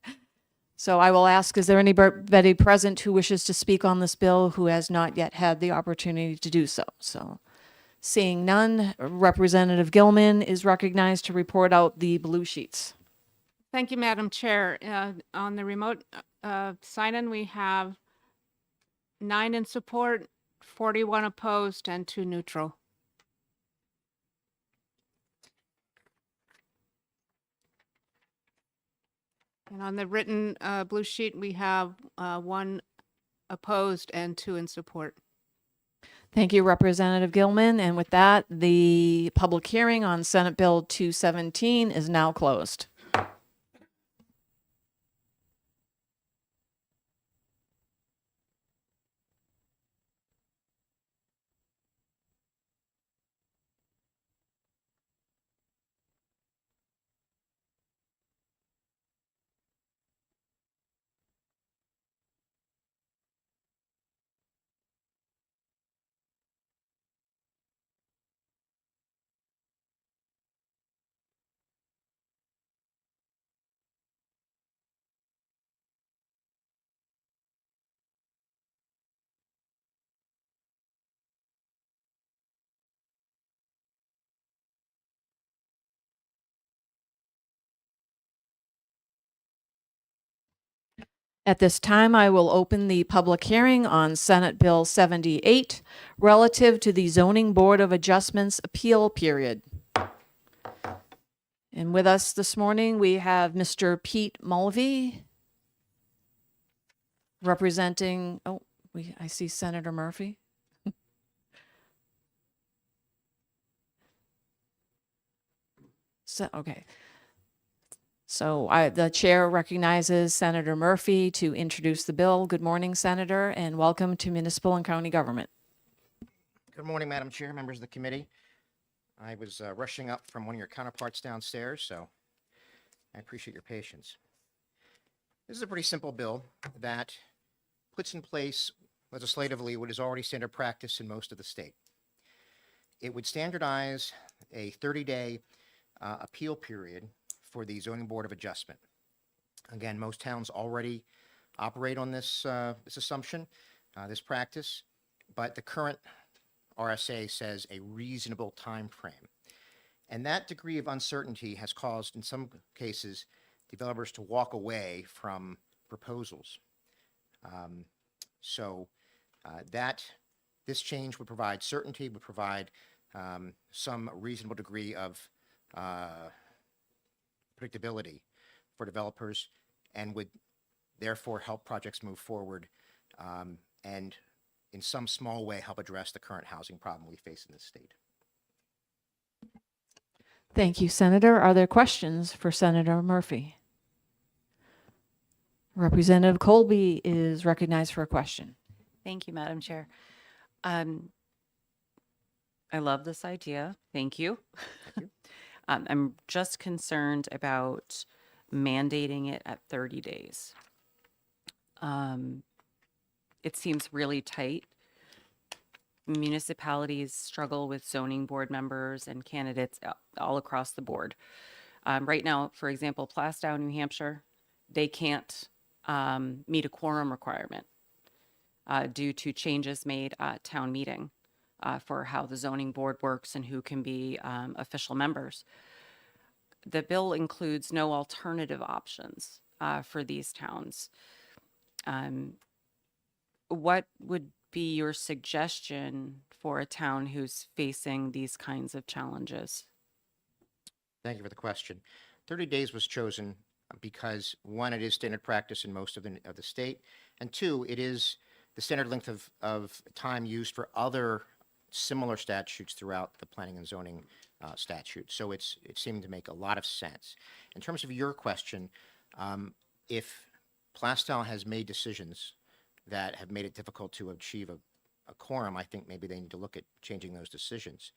So I will ask, is there anybody present who wishes to speak on this bill who has not yet had the opportunity to do so? So seeing none, Representative Gilman is recognized to report out the blue sheets. Thank you, Madam Chair. On the remote sign-in, we have 9 in support, 41 opposed, and 2 neutral. And on the written blue sheet, we have 1 opposed and 2 in support. Thank you, Representative Gilman. And with that, the public hearing on Senate Bill 217 is now closed. At this time, I will open the public hearing on Senate Bill 78 relative to the Zoning Board of Adjustments appeal period. And with us this morning, we have Mr. Pete Mulvey representing, I see Senator Murphy. Okay. So the chair recognizes Senator Murphy to introduce the bill. Good morning, Senator, and welcome to Municipal and County Government. Good morning, Madam Chair, members of the committee. I was rushing up from one of your counterparts downstairs, so I appreciate your patience. This is a pretty simple bill that puts in place legislatively what is already standard practice in most of the state. It would standardize a 30-day appeal period for the Zoning Board of Adjustment. Again, most towns already operate on this assumption, this practice, but the current RSA says a reasonable time frame. And that degree of uncertainty has caused, in some cases, developers to walk away from proposals. This change would provide certainty, would provide some reasonable degree of predictability for developers, and would therefore help projects move forward and in some small way help address the current housing problem we face in this state. Thank you, Senator. Are there questions for Senator Murphy? Representative Colby is recognized for a question. Thank you, Madam Chair. I love this idea. Thank you. I'm just concerned about mandating it at 30 days. It seems really tight. Municipalities struggle with zoning board members and candidates all across the board. Right now, for example, Plastow, New Hampshire, they can't meet a quorum requirement due to changes made at town meeting for how the zoning board works and who can be official members. The bill includes no alternative options for these towns. What would be your suggestion for a town who's facing these kinds of challenges? Thank you for the question. 30 days was chosen because, one, it is standard practice in most of the state, and two, it is the standard length of time used for other similar statutes throughout the planning and zoning statute. So it seemed to make a lot of sense. In terms of your question, if Plastow has made decisions that have made it difficult to achieve a quorum, I think maybe they need to look at changing those decisions.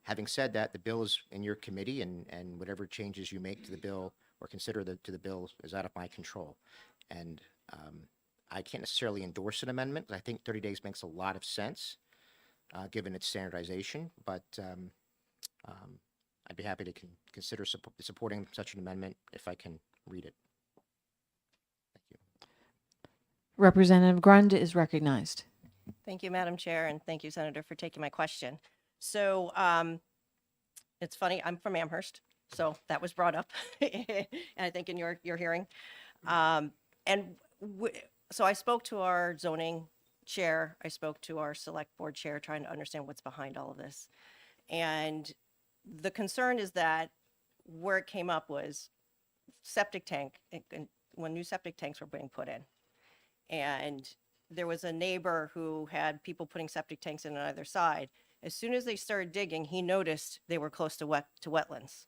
Having said that, the bill is in your committee, and whatever changes you make to the bill or consider to the bill is out of my control. And I can't necessarily endorse an amendment, but I think 30 days makes a lot of sense, given its standardization. But I'd be happy to consider supporting such an amendment if I can read it. Thank you. Representative Grund is recognized. Thank you, Madam Chair, and thank you, Senator, for taking my question. So it's funny, I'm from Amherst, so that was brought up, and I think in your hearing. So I spoke to our zoning chair, I spoke to our select board chair, trying to understand what's behind all of this. And the concern is that where it came up was septic tank, when new septic tanks were being put in. And there was a neighbor who had people putting septic tanks in on either side. As soon as they started digging, he noticed they were close to wetlands.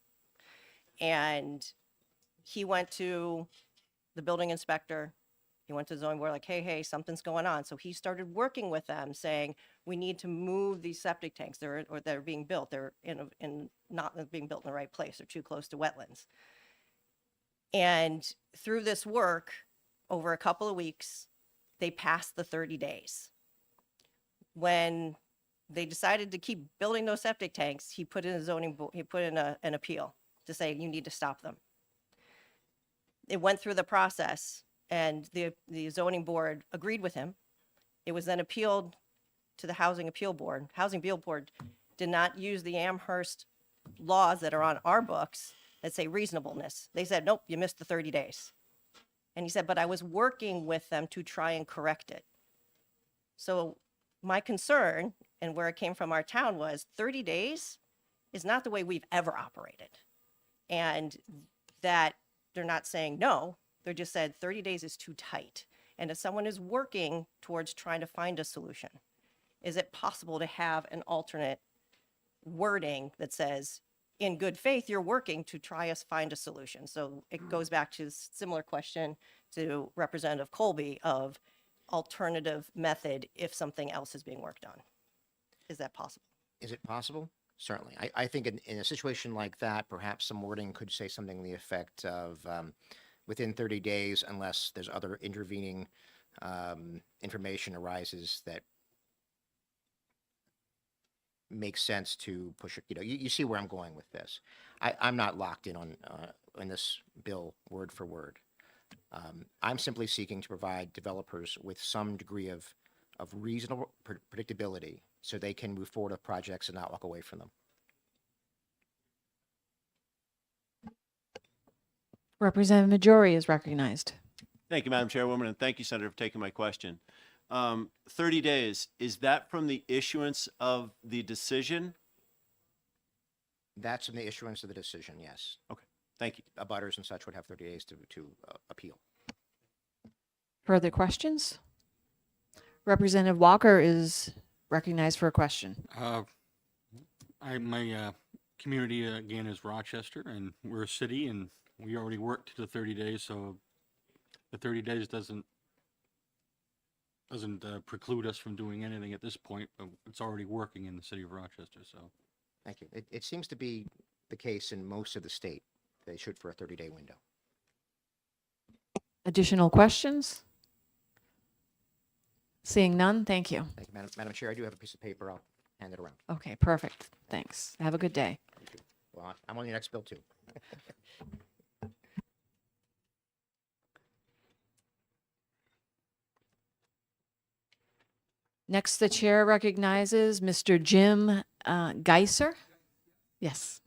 And he went to the building inspector. He went to the zoning board like, hey, something's going on. So he started working with them, saying, we need to move these septic tanks. They're being built. They're not being built in the right place. They're too close to wetlands. And through this work, over a couple of weeks, they passed the 30 days. When they decided to keep building those septic tanks, he put in an appeal to say, you need to stop them. It went through the process, and the zoning board agreed with him. It was then appealed to the Housing Appeal Board. Housing Appeal Board did not use the Amherst laws that are on our books that say reasonableness. They said, nope, you missed the 30 days. And he said, but I was working with them to try and correct it. So my concern, and where it came from our town, was 30 days is not the way we've ever operated. And that they're not saying no, they're just said 30 days is too tight. And if someone is working towards trying to find a solution, is it possible to have an alternate wording that says, in good faith, you're working to try us find a solution? So it goes back to a similar question to Representative Colby of alternative method if something else is being worked on. Is that possible? Is it possible? Certainly. I think in a situation like that, perhaps some wording could say something to the effect of within 30 days, unless there's other intervening information arises that makes sense to push it. You see where I'm going with this. I'm not locked in on this bill word for word. I'm simply seeking to provide developers with some degree of reasonable predictability so they can move forward with projects and not walk away from them. Representative Majori is recognized. Thank you, Madam Chairwoman, and thank you, Senator, for taking my question. 30 days, is that from the issuance of the decision? That's in the issuance of the decision, yes. Okay, thank you. Abutters and such would have 30 days to appeal. Further questions? Representative Walker is recognized for a question. My community again is Rochester, and we're a city, and we already worked to the 30 days, so the 30 days doesn't preclude us from doing anything at this point, but it's already working in the city of Rochester, so. Thank you. It seems to be the case in most of the state. They shoot for a 30-day window. Additional questions? Seeing none, thank you. Thank you, Madam Chair. I do have a piece of paper. I'll hand it around. Okay, perfect. Thanks. Have a good day. Thank you. Well, I'm on your next bill, too. Next, the chair recognizes Mr. Jim Geiser. Yes.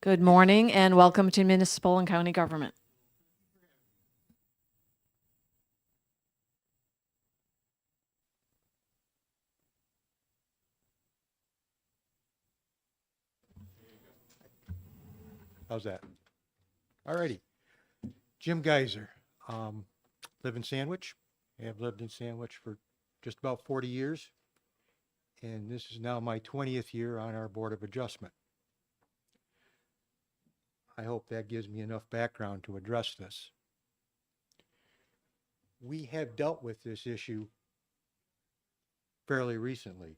Good morning and welcome to Municipal and County Government. How's that? Alrighty. Jim Geyser, live in Sandwich. Have lived in Sandwich for just about 40 years. And this is now my 20th year on our Board of Adjustment. I hope that gives me enough background to address this. We have dealt with this issue fairly recently,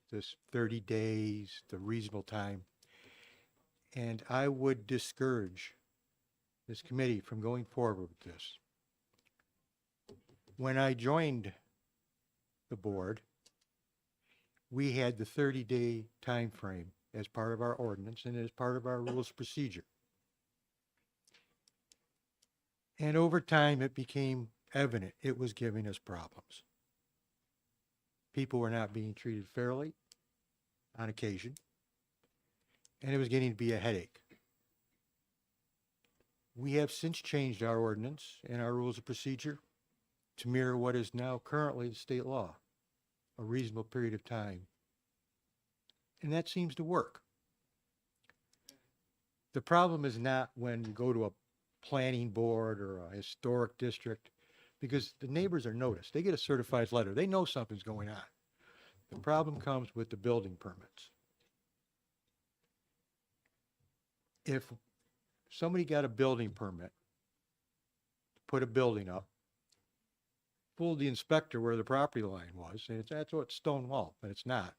this 30 days, the reasonable time. And I would discourage this committee from going forward with this. When I joined the board, we had the 30-day time frame as part of our ordinance and as part of our rules of procedure. And over time, it became evident it was giving us problems. People were not being treated fairly on occasion, and it was getting to be a headache. We have since changed our ordinance and our rules of procedure to mirror what is now currently the state law, a reasonable period of time. And that seems to work. The problem is not when you go to a planning board or a historic district, because the neighbors are noticed. They get a certified letter. They know something's going on. The problem comes with the building permits. If somebody got a building permit, to put a building up, fooled the inspector where the property line was, and that's what it's stone wall, but it's not.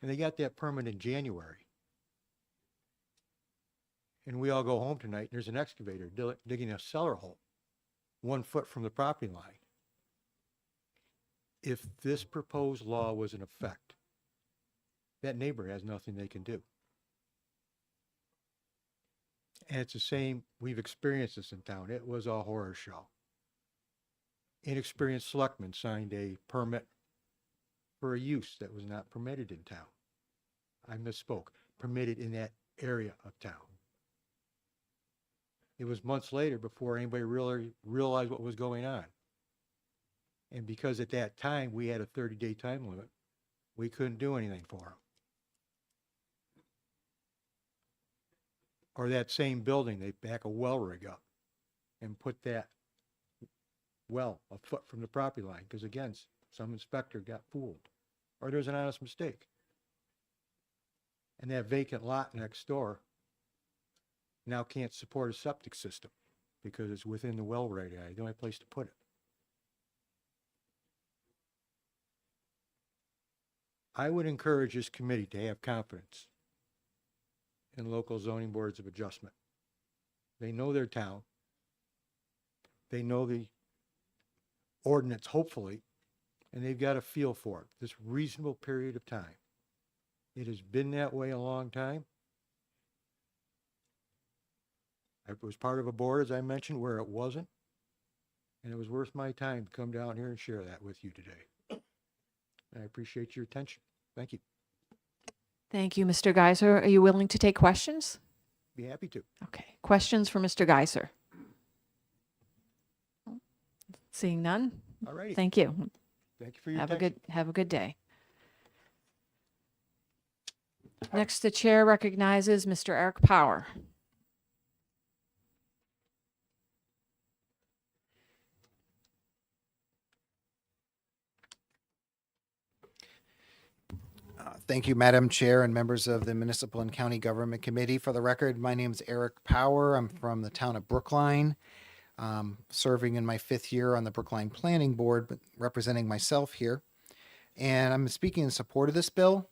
And they got that permit in January. And we all go home tonight, and there's an excavator digging a cellar hole 1 foot from the property line. If this proposed law was in effect, that neighbor has nothing they can do. And it's the same, we've experienced this in town. It was a horror show. Inexperienced selectmen signed a permit for a use that was not permitted in town. I misspoke, permitted in that area of town. It was months later before anybody really realized what was going on. And because at that time we had a 30-day time limit, we couldn't do anything for them. Or that same building, they back a well rig up and put that well a foot from the property line, because again, some inspector got fooled, or there's an honest mistake. And that vacant lot next door now can't support a septic system because it's within the well right area, the only place to put it. I would encourage this committee to have confidence in local zoning boards of adjustment. They know their town. They know the ordinance, hopefully, and they've got a feel for it, this reasonable period of time. It has been that way a long time. I was part of a board, as I mentioned, where it wasn't, and it was worth my time to come down here and share that with you today. I appreciate your attention. Thank you. Thank you, Mr. Geyser. Are you willing to take questions? Be happy to. Okay. Questions for Mr. Geyser? Seeing none? All righty. Thank you. Thank you for your Have attention. a good day. Next, the chair recognizes Mr. Eric Power. Thank you, Madam Chair and members of the Municipal and County Government Committee. For the record, my name is Eric Power. I'm from the town of Brookline, serving in my 5th year on the Brookline Planning Board, but representing myself here. And I'm speaking in support of this bill.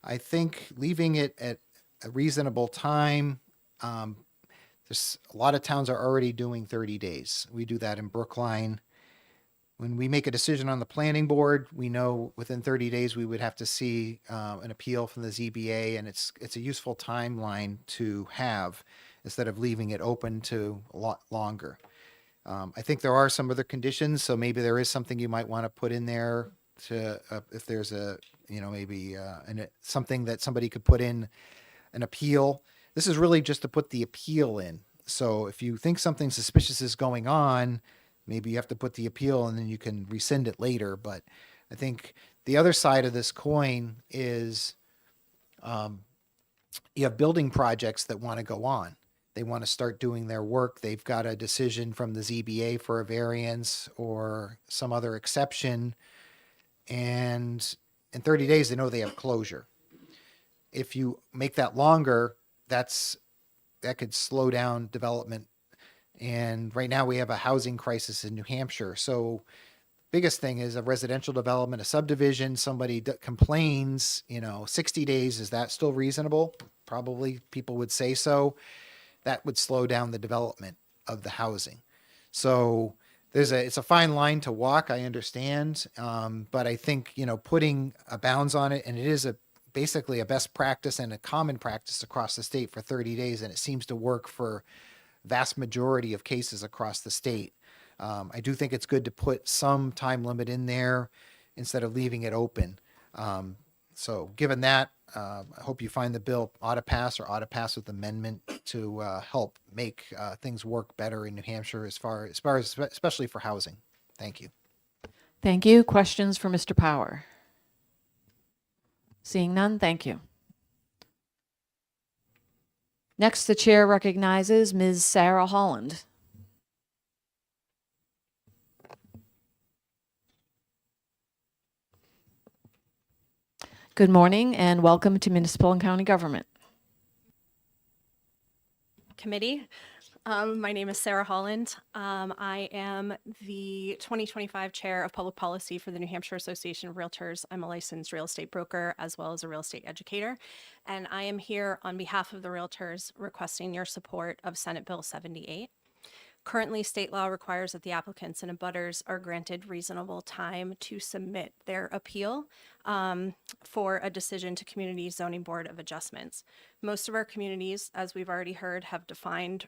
I think leaving it at a reasonable time, there's a lot of towns are already doing 30 days. We do that in Brookline. When we make a decision on the planning board, we know within 30 days we would have to see an appeal from the ZBA, and it's a useful timeline to have instead of leaving it open to a lot longer. I think there are some other conditions, so maybe there is something you might want to put in there to if there's a maybe something that somebody could put in an appeal. This is really just to put the appeal in. So if you think something suspicious is going on, maybe you have to put the appeal and then you can rescind it later. But I think the other side of this coin is you have building projects that want to go on. They want to start doing their work. They've got a decision from the ZBA for a variance or some other exception. And in 30 days, they know they have closure. If you make that longer, that could slow down development. And right now we have a housing crisis in New Hampshire. So biggest thing is a residential development, a subdivision, somebody complains, 60 days, is that still reasonable? Probably people would say so. That would slow down the development of the housing. So it's a fine line to walk, I understand. But I think, putting a bounds on it, and it is basically a best practice and a common practice across the state for 30 days. And it seems to work for vast majority of cases across the state. I do think it's good to put some time limit in there instead of leaving it open. So given that, I hope you find the bill ought to pass or ought to pass with amendment to help make things work better in New Hampshire as far as especially for housing. Thank you. Thank you. Questions for Mr. Power? Seeing none, thank you. Next, the chair recognizes Ms. Sarah Holland. Good morning and welcome to Municipal and County Government. Committee. My name is Sarah Holland. I am the 2025 Chair of Public Policy for the New Hampshire Association of Realtors. I'm a licensed real estate broker as well as a real estate educator. And I am here on behalf of the realtors requesting your support of Senate Bill 78. Currently, state law requires that the applicants and abutters are granted reasonable time to submit their appeal for a decision to Community Zoning Board of Adjustments. Most of our communities, as we've already heard, have defined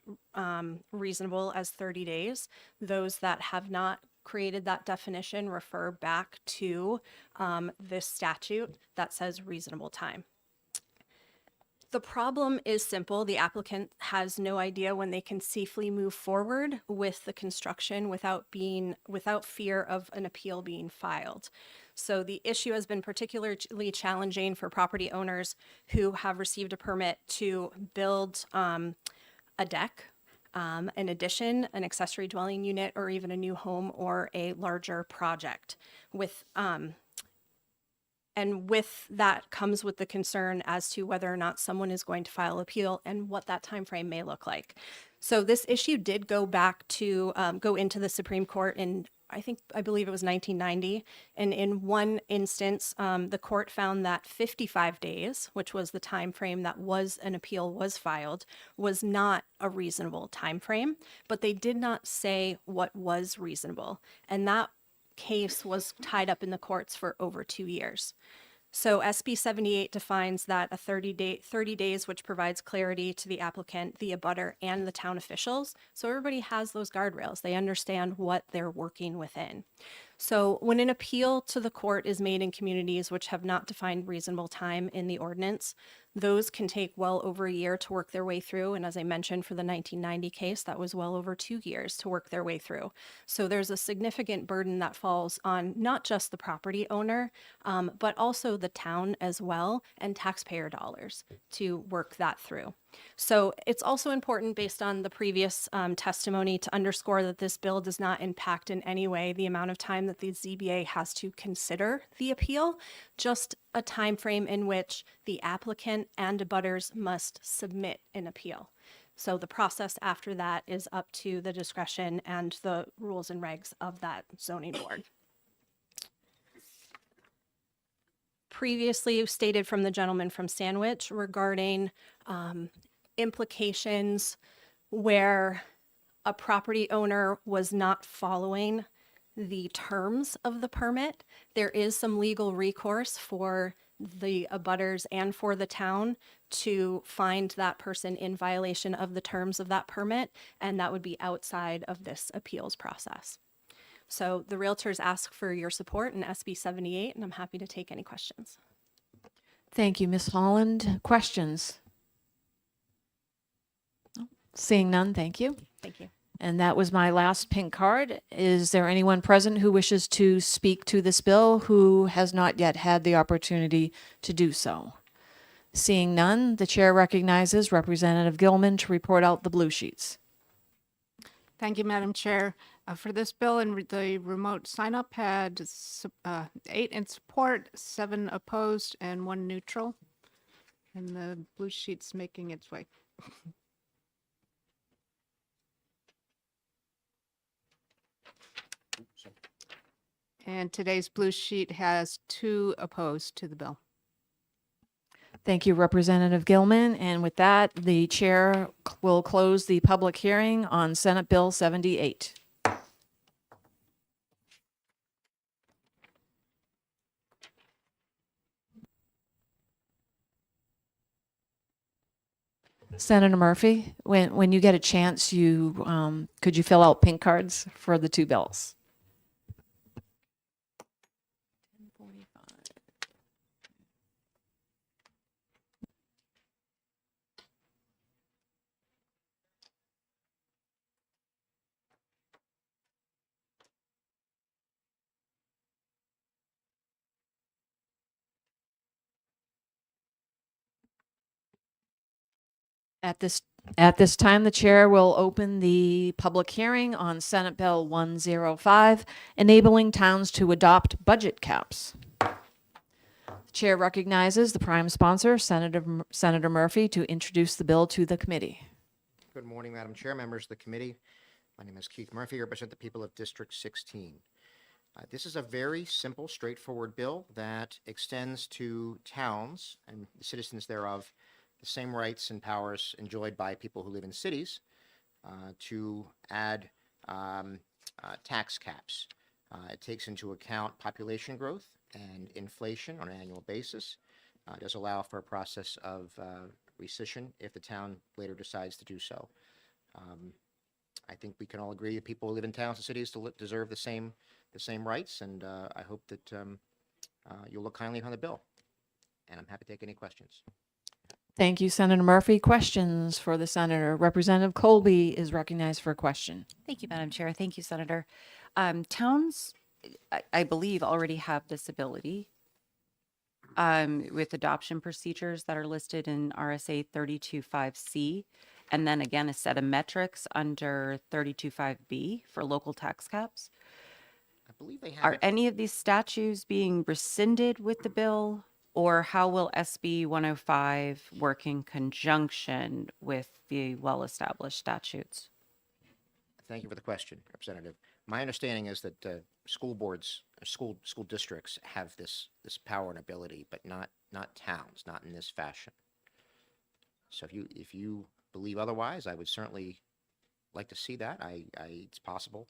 reasonable as 30 days. Those that have not created that definition refer back to this statute that says reasonable time. The problem is simple. The applicant has no idea when they can safely move forward with the construction without fear of an appeal being filed. So the issue has been particularly challenging for property owners who have received a permit to build a deck, an addition, an accessory dwelling unit, or even a new home or a larger project. And with that comes with the concern as to whether or not someone is going to file appeal and what that time frame may look like. So this issue did go back to go into the Supreme Court in, I believe it was 1990. And in one instance, the court found that 55 days, which was the time frame that an appeal was filed, was not a reasonable time frame. But they did not say what was reasonable. And that case was tied up in the courts for over 2 years. So SB 78 defines that a 30 days, which provides clarity to the applicant, the abutter, and the town officials. So everybody has those guardrails. They understand what they're working within. So when an appeal to the court is made in communities which have not defined reasonable time in the ordinance, those can take well over a year to work their way through. And as I mentioned, for the 1990 case, that was well over 2 years to work their way through. So there's a significant burden that falls on not just the property owner, but also the town as well, and taxpayer dollars to work that through. So it's also important, based on the previous testimony, to underscore that this bill does not impact in any way the amount of time that the ZBA has to consider the appeal, just a time frame in which the applicant and abutters must submit an appeal. So the process after that is up to the discretion and the rules and regs of that zoning board. Previously stated from the gentleman from Sandwich regarding implications where a property owner was not following the terms of the permit. There is some legal recourse for the abutters and for the town to find that person in violation of the terms of that permit, and that would be outside of this appeals process. So the realtors ask for your support in SB 78, and I'm happy to take any questions. Thank you, Ms. Holland. Questions? Seeing none, thank you. Thank you. And that was my last pink card. Is there anyone present who wishes to speak to this bill who has not yet had the opportunity to do so? Seeing none, the chair recognizes Representative Gilman to report out the blue sheets. Thank you, Madam Chair. For this bill, and the remote sign-up had 8 in support, 7 opposed, and 1 neutral. And the blue sheet's making its way. And today's blue sheet has 2 opposed to the bill. Thank you, Representative Gilman. And with that, the chair will close the public hearing on Senate Bill 78. Senator Murphy, when you get a chance, could you fill out pink cards for the 2 bills? At this time, the chair will open the public hearing on Senate Bill 105, enabling towns to adopt budget caps. The chair recognizes the prime sponsor, Senator Murphy, to introduce the bill to the committee. Good morning, Madam Chair, members of the committee. My name is Keith Murphy. I represent the people of District 16. This is a very simple, straightforward bill that extends to towns and the citizens thereof the same rights and powers enjoyed by people who live in cities to add tax caps. It takes into account population growth and inflation on an annual basis. It does allow for a process of rescission if the town later decides to do so. I think we can all agree that people who live in towns and cities deserve the same rights, and I hope that you'll look kindly upon the bill. And I'm happy to take any questions. Thank you, Senator Murphy. Questions for the senator? Representative Colby is recognized for a question. Thank you, Madam Chair. Thank you, Senator. Towns, I believe, already have this ability with adoption procedures that are listed in RSA 32.5C, and then again a set of metrics under 32.5B for local tax caps. I believe they have Are it. any of these statutes being rescinded with the bill, or how will SB 105 work in conjunction with the well-established statutes? Thank you for the question, Representative. My understanding is that school boards, school districts have this power and ability, but not towns, not in this fashion. So if you believe otherwise, I would certainly like to see that. It's possible,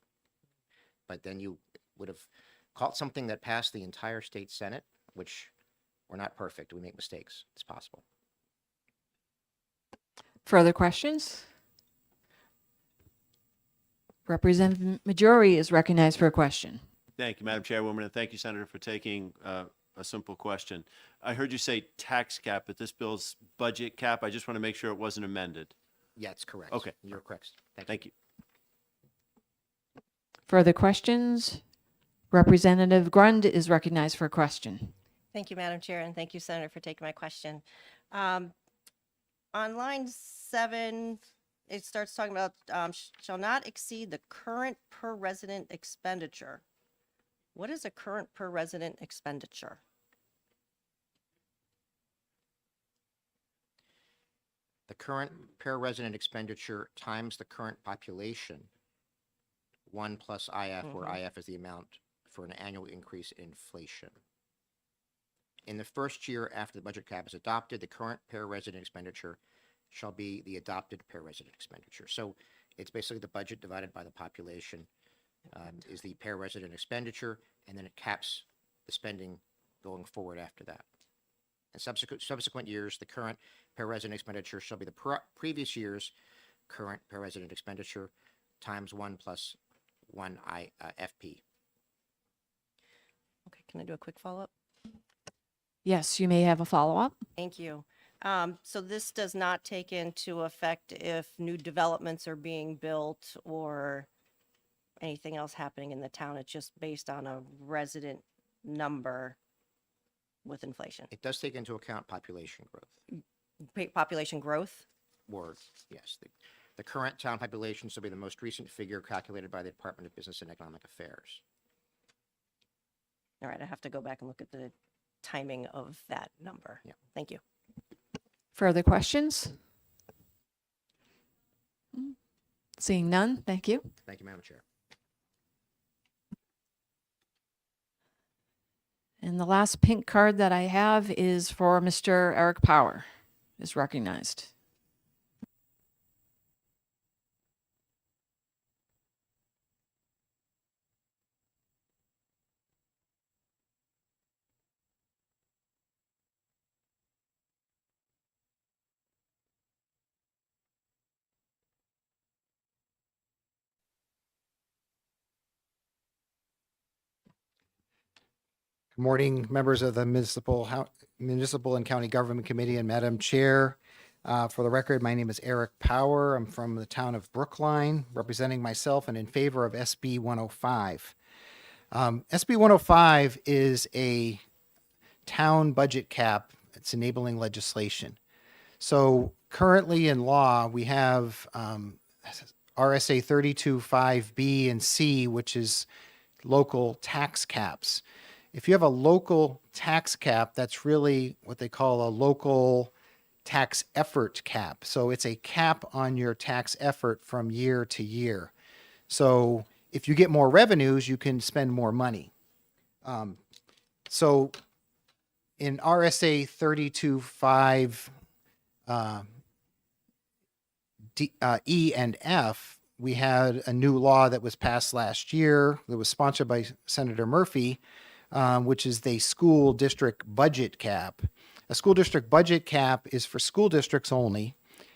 but then you would have caught something that passed the entire state Senate, which we're not perfect. We make mistakes. It's possible. Further questions? Representative Majori is recognized for a question. Thank you, Madam Chairwoman, and thank you, Senator, for taking a simple question. I heard you say tax cap, but this bill's budget cap. I just want to make sure it wasn't amended. Yeah, it's correct. Okay. You're correct. Thank you. Further questions? Representative Grund is recognized for a question. Thank you, Madam Chair, and thank you, Senator, for taking my question. On line 7, it starts talking about shall not exceed the current per resident expenditure. What is a current per resident expenditure? The current per resident expenditure times the current population, 1 plus IF, where IF is the amount for an annual increase in inflation. In the first year after the budget cap is adopted, the current per resident expenditure shall be the adopted per resident expenditure. So it's basically the budget divided by the population is the per resident expenditure, and then it caps the spending going forward after that. In subsequent years, the current per resident expenditure shall be the previous year's current per resident expenditure times 1 plus 1 FP. Okay, can I do a quick follow-up? Yes, you may have a follow-up. Thank you. So this does not take into effect if new developments are being built or anything else happening in the town. It's just based on a resident number with inflation. It does take into account population growth. Population growth? Or, yes, the current town population shall be the most recent figure calculated by the Department of Business and Economic Affairs. All right, I have to go back and look at the timing of that number. Yeah. Thank you. Further questions? Seeing none, thank you. Thank you, Madam Chair. And the last pink card that I have is for Mr. Eric Power, is recognized. Good morning, members of the Municipal and County Government Committee and Madam Chair. For the record, my name is Eric Power. I'm from the town of Brookline, representing myself and in favor of SB 105. SB 105 is a town budget cap. It's enabling legislation. So currently in law, we have RSA 32.5B and C, which is local tax caps. If you have a local tax cap, that's really what they call a local tax effort cap. So it's a cap on your tax effort from year to year. So if you get more revenues, you can spend more money. So in RSA 32.5 E and F, we had a new law that was passed last year that was sponsored by Senator Murphy, which is the school district budget cap. A school district budget cap is for school districts only,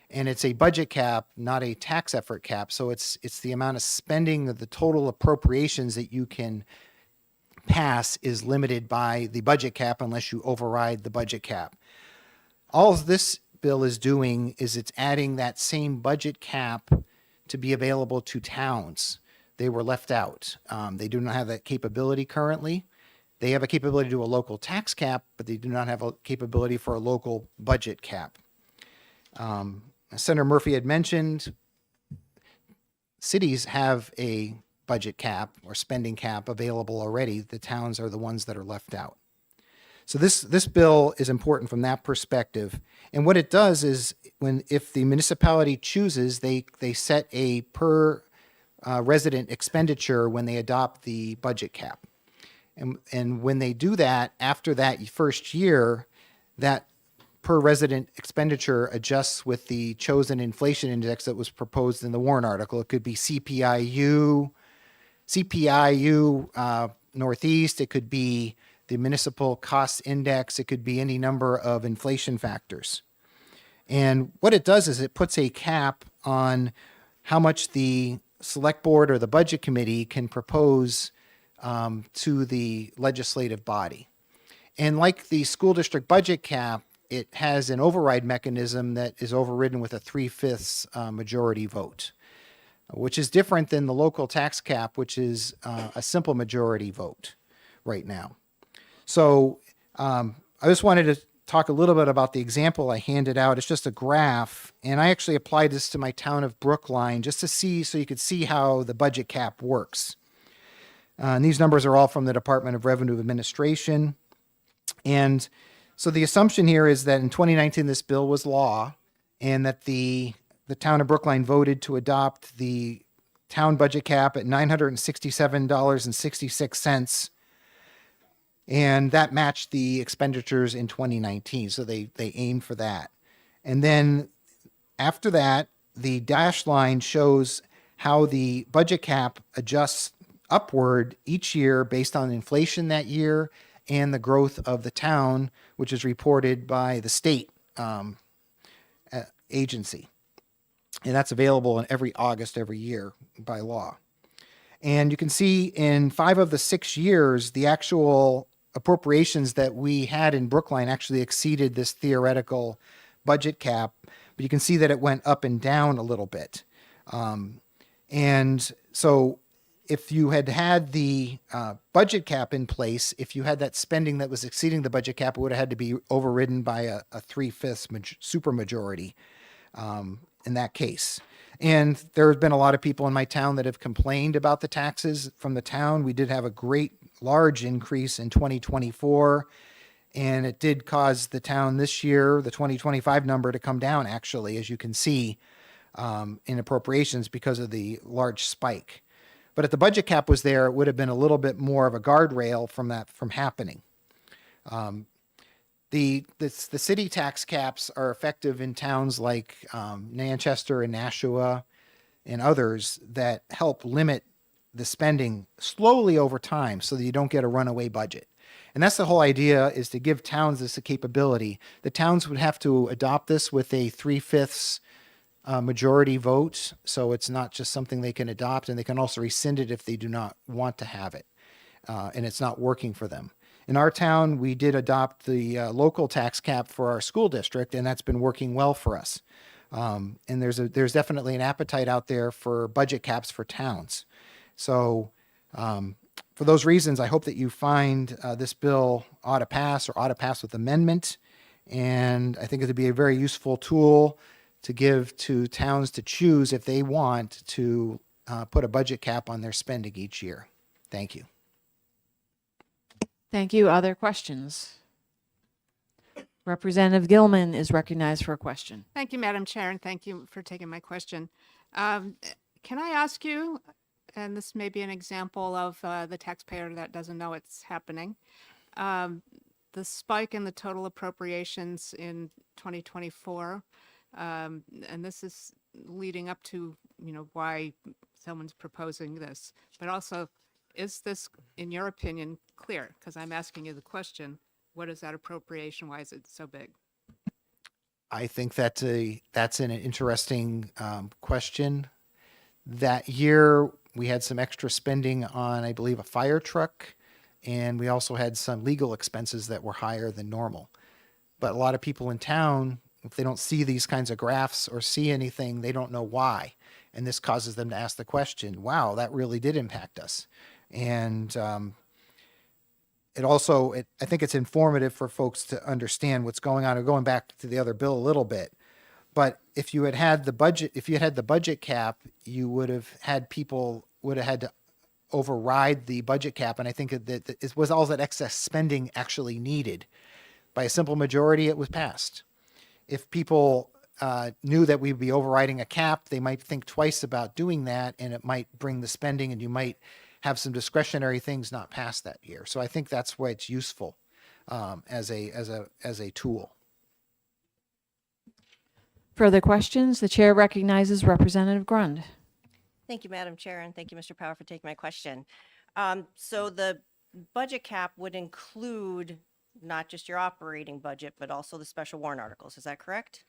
and it's a budget cap, not a tax effort cap. So it's the amount of spending of the total appropriations that you can pass is limited by the budget cap unless you override the budget cap. All this bill is doing is it's adding that same budget cap to be available to towns. They were left out. They do not have that capability currently. They have a capability to do a local tax cap, but they do not have a capability for a local budget cap. Senator Murphy had mentioned cities have a budget cap or spending cap available already. The towns are the ones that are left out. So this bill is important from that perspective. And what it does is if the municipality chooses, they set a per resident expenditure when they adopt the budget cap. And when they do that, after that first year, that per resident expenditure adjusts with the chosen inflation index that was proposed in the warrant article. It could be CPIU Northeast. It could be the municipal cost index. It could be any number of inflation factors. And what it does is it puts a cap on how much the select board or the budget committee can propose to the legislative body. And like the school district budget cap, it has an override mechanism that is overridden with a 3/5 majority vote, which is different than the local tax cap, which is a simple majority vote right now. So I just wanted to talk a little bit about the example I handed out. It's just a graph, and I actually applied this to my town of Brookline just to see, so you could see how the budget cap works. And these numbers are all from the Department of Revenue Administration. And so the assumption here is that in 2019, this bill was law, and that the town of Brookline voted to adopt the town budget cap at $967.66. And that matched the expenditures in 2019. So they aimed for that. And then after that, the dashed line shows how the budget cap adjusts upward each year based on inflation that year and the growth of the town, which is reported by the state agency. And that's available in every August every year by law. And you can see in 5 of the 6 years, the actual appropriations that we had in Brookline actually exceeded this theoretical budget cap. But you can see that it went up and down a little bit. And so if you had had the budget cap in place, if you had that spending that was exceeding the budget cap, it would have had to be overridden by a 3/5 supermajority in that case. And there have been a lot of people in my town that have complained about the taxes from the town. We did have a great large increase in 2024, and it did cause the town this year, the 2025 number, to come down, actually, as you can see, in appropriations because of the large spike. But if the budget cap was there, it would have been a little bit more of a guardrail from that from happening. The city tax caps are effective in towns like Manchester and Nashua and others that help limit the spending slowly over time so that you don't get a runaway budget. And that's the whole idea, is to give towns this capability. The towns would have to adopt this with a 3/5 majority vote, so it's not just something they can adopt, and they can also rescind it if they do not want to have it, and it's not working for them. In our town, we did adopt the local tax cap for our school district, and that's been working well for us. And there's definitely an appetite out there for budget caps for towns. So for those reasons, I hope that you find this bill ought to pass, or ought to pass with amendment, and I think it would be a very useful tool to give to towns to choose if they want to put a budget cap on their spending each year. Thank you. Thank you. Other questions? Representative Gilman is recognized for a question. Thank you, Madam Chair, and thank you for taking my question. Can I ask you, and this may be an example of the taxpayer that doesn't know it's happening, the spike in the total appropriations in 2024, and this is leading up to, why someone's proposing this, but also, is this, in your opinion, clear? Because I'm asking you the question, what is that appropriation? Why is it so big? I think that's an interesting question. That year, we had some extra spending on, I believe, a fire truck, and we also had some legal expenses that were higher than normal. But a lot of people in town, if they don't see these kinds of graphs or see anything, they don't know why. And this causes them to ask the question, wow, that really did impact us. And I think it's informative for folks to understand what's going on. Going back to the other bill a little bit, but if you had the budget cap, you would have had to override the budget cap, and I think that it was all that excess spending actually needed. By a simple majority, it was passed. If people knew that we'd be overriding a cap, they might think twice about doing that, and it might bring the spending, and you might have some discretionary things not passed that year. So I think that's why it's useful as a tool. Further questions? The chair recognizes Representative Grund. Thank you, Madam Chair, and thank you, Mr. Power, for taking my question. So the budget cap would include not just your operating budget, but also the special warrant articles. Is that correct?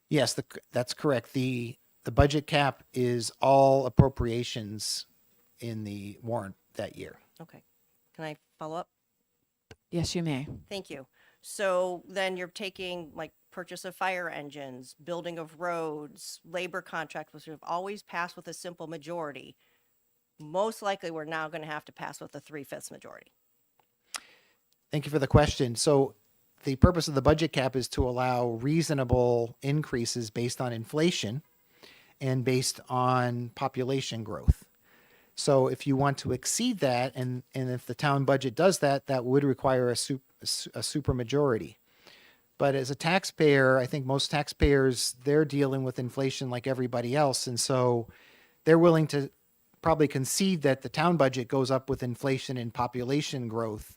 Yes, that's correct. The budget cap is all appropriations in the warrant that year. Okay. Can I follow up? Yes, you may. Thank you. So then you're taking like purchase of fire engines, building of roads, labor contracts, which have always passed with a simple majority. Most likely, we're now going to have to pass with a 3/5 majority. Thank you for the question. So the purpose of the budget cap is to allow reasonable increases based on inflation and based on population growth. So if you want to exceed that, and if the town budget does that, that would require a supermajority. But as a taxpayer, I think most taxpayers, they're dealing with inflation like everybody else. And so they're willing to probably concede that the town budget goes up with inflation and population growth,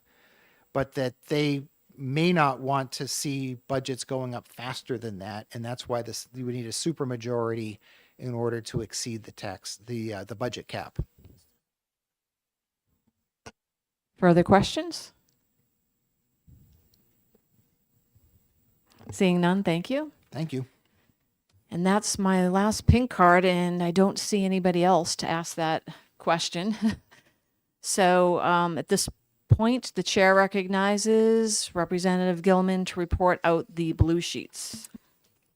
but that they may not want to see budgets going up faster than that. And that's why you would need a supermajority in order to exceed the budget cap. Further questions? Seeing none, thank you. Thank you. And that's my last pink card, and I don't see anybody else to ask that question. So at this point, the chair recognizes Representative Gilman to report out the blue sheets.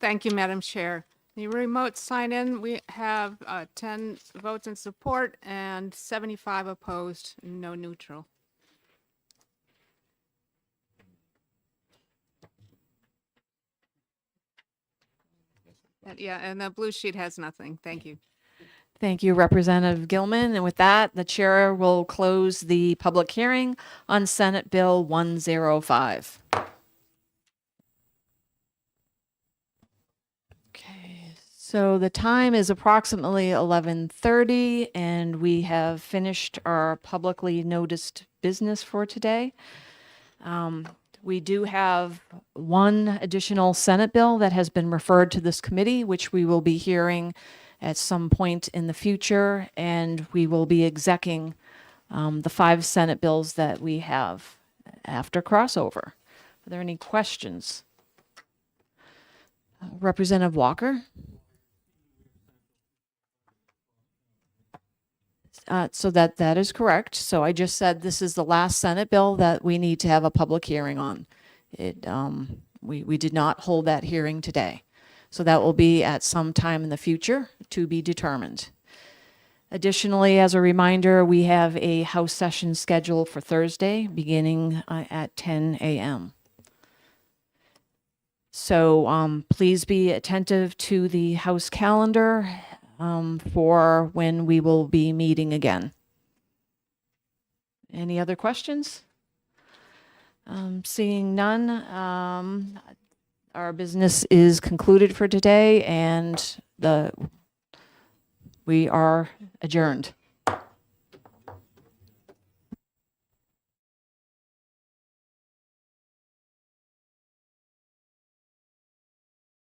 Thank you, Madam Chair. The remote sign-in, we have 10 votes in support and 75 opposed, no neutral. Yeah, and the blue sheet has nothing. Thank you. Thank you, Representative Gilman. And with that, the chair will close the public hearing on Senate Bill 105. Okay, so the time is approximately 11:30, and we have finished our publicly noticed business for today. We do have one additional Senate bill that has been referred to this committee, which we will be hearing at some point in the future, and we will be execing the 5 Senate bills that we have after crossover. Are there any questions? Representative Walker? So that is correct. So I just said this is the last Senate bill that we need to have a public hearing on. We did not hold that hearing today. So that will be at some time in the future to be determined. Additionally, as a reminder, we have a House session scheduled for Thursday beginning at 10 a.m. So please be attentive to the House calendar for when we will be meeting again. Any other questions? Seeing none, our business is concluded for today, and we are adjourned.